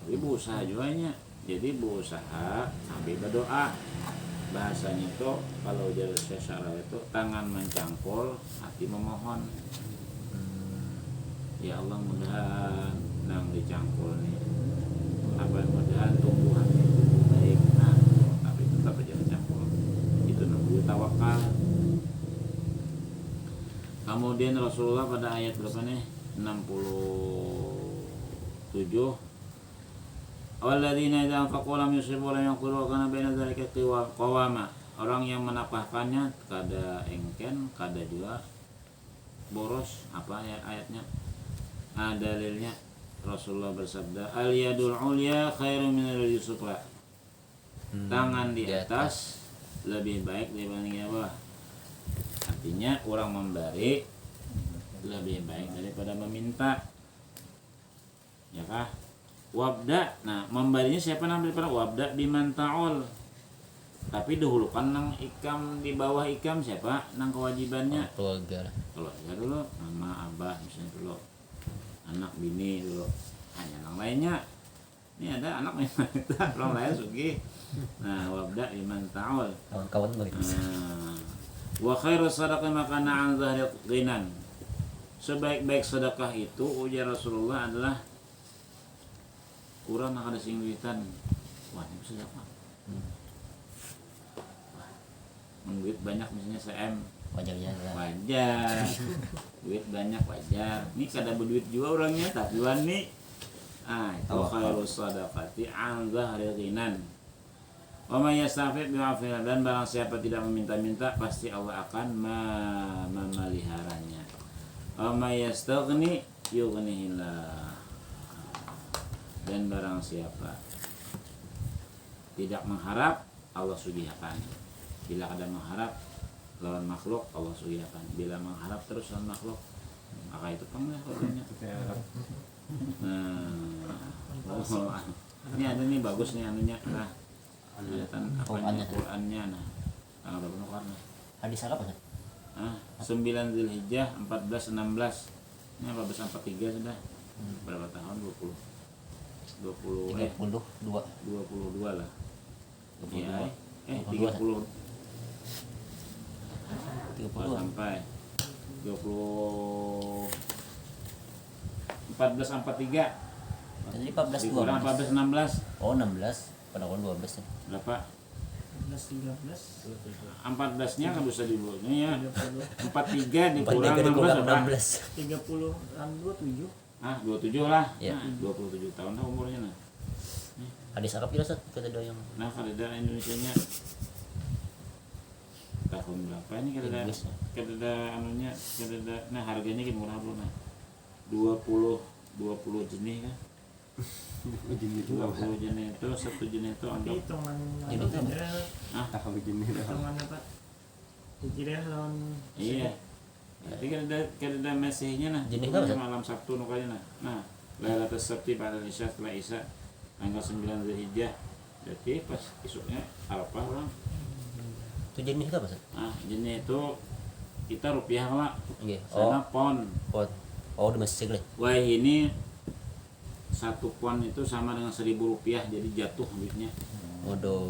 A: tapi berusaha jualnya. Jadi berusaha sambil berdoa. Bahasanya itu kalau jadi secara itu tangan mencangkul, hati memohon. Ya Allah, mudahan nang dicangkul nih mudahan tumbuhan itu baik, nah tapi tetap aja mencangkul. Itu namanya tawakal. Kemudian Rasulullah pada ayat berapa nih? 67. Alladzina idza anfaqu lam yusrifu wa lam yaqulu wa kana baina dzalika qawama. Orang yang menapahkannya kada engken, kada juga boros. Apa ya ayatnya? Dalilnya Rasulullah bersabda, al yadul ulya khairu min al yusufla. Tangan di atas lebih baik dibanding yang bawah. Artinya orang memberi lebih baik daripada meminta. Ya kah? Wabda, nah memberinya siapa nang daripada wabda biman ta'ul. Tapi dahulukan nang ikam, di bawah ikam siapa nang kewajibannya?
C: Keluarga
A: dulu, mama, abah misalnya dulu, anak bini dulu, hanya yang lainnya. Ini ada anak yang orang lain sugi. Nah wabda biman ta'ul.
C: Kawan-kawan begitu.
A: Wa khairu sadaqah makana an zahri ghinan. Sebaik-baik sedekah itu ujar Rasulullah adalah kurang nak ada sing duitan. Wah, ini sedekah. Duit banyak misalnya CM.
C: Wajar.
A: Duit banyak wajar. Ini kada berduit juga orangnya tapi wani. Itu khairus sadaqati an zahri ghinan. Wa may yastafid bi'afina, dan barang siapa tidak meminta-minta pasti Allah akan memeliharanya. Wa may yastaghni yughnihillah. Dan barang siapa tidak mengharap, Allah sugihakan. Bila ada mengharap lawan makhluk, Allah sugihakan. Bila mengharap terus lawan makhluk, maka itu penglah kodenya. Ini ada nih bagus nih anunya. Nah, Qurannya nah. Tanggal berapa Quran?
C: Hadis apa kan?
A: 9 Zulhijjah 14 16. Ini 1443 sudah. Berapa tahun? 22 lah. Iya, 30 sampai 20 1443.
C: Jadi 14
A: dikurang 14 16.
C: Oh 16. Pada tahun 12 ya.
A: Berapa?
D: 13
A: 14-nya kan bisa dibuat ya. 43 dikurang
C: 16
A: berapa?
D: 30-an 27.
A: 27 lah.
C: Ya.
A: 27 tahun lah umurnya nah.
C: Hadis Arab jelas kata ada yang
A: Kada Indonesianya tahun berapa ini kada anunya, nah harganya gimana murah bro nah. 20 20 jenis kan. 20 jenis itu, satu jenis itu
D: Tapi
A: anggap
D: hitungan
C: Ini
D: apa?
C: apa?
D: Hijrah,
H: Tahu jenis dah.
D: hitungan apa? Hijrah lawan
A: iya. Tapi kan ada mesihnya nah.
C: Jenis apa, Ustaz?
A: Malam Sabtu nukanya nah. Nah, Lailatul Sabti pada Isya setelah Isya tanggal 9 Zulhijjah. Jadi pas esoknya Arafah orang.
C: Itu jenis apa, Ustaz?
A: Nah, jenis itu kita rupiah lah.
C: Nggih.
A: Sana pon.
C: Pon. Oh, domestik lah.
A: Wah ini 1 pon itu sama dengan 1.000 rupiah, jadi jatuh duitnya.
C: Waduh.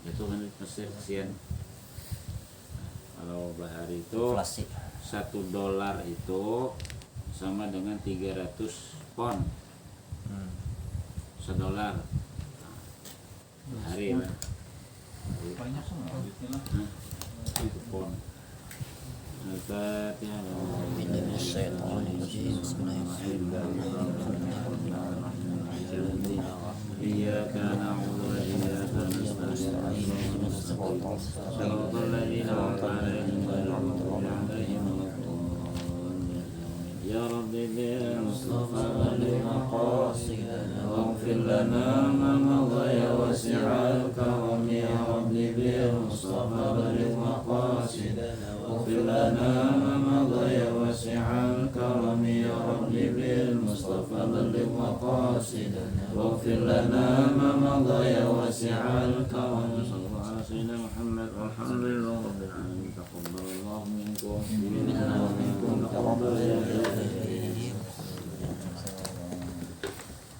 A: Jatuh kan Mesir kesian. Kalau bahari itu
C: Inflasi.
A: $1 itu sama dengan 300 pon. $1. Nah, bahari lah.
G: Banyak semua duitnya lah.
A: Itu pon. Al-Fatihah. إياك نعبد وإياك نستعين صراط الذين أنعمت عليهم غير المغضوب عليهم ولا الضالين يا رب بالمصطفى بلغ مقاصدنا واغفر لنا ما مضى يا واسع الكرم يا رب بالمصطفى بلغ مقاصدنا واغفر لنا ما مضى يا واسع الكرم يا رب بالمصطفى بلغ مقاصدنا واغفر لنا ما مضى يا واسع الكرم صلى الله على سيدنا محمد والحمد لله رب العالمين.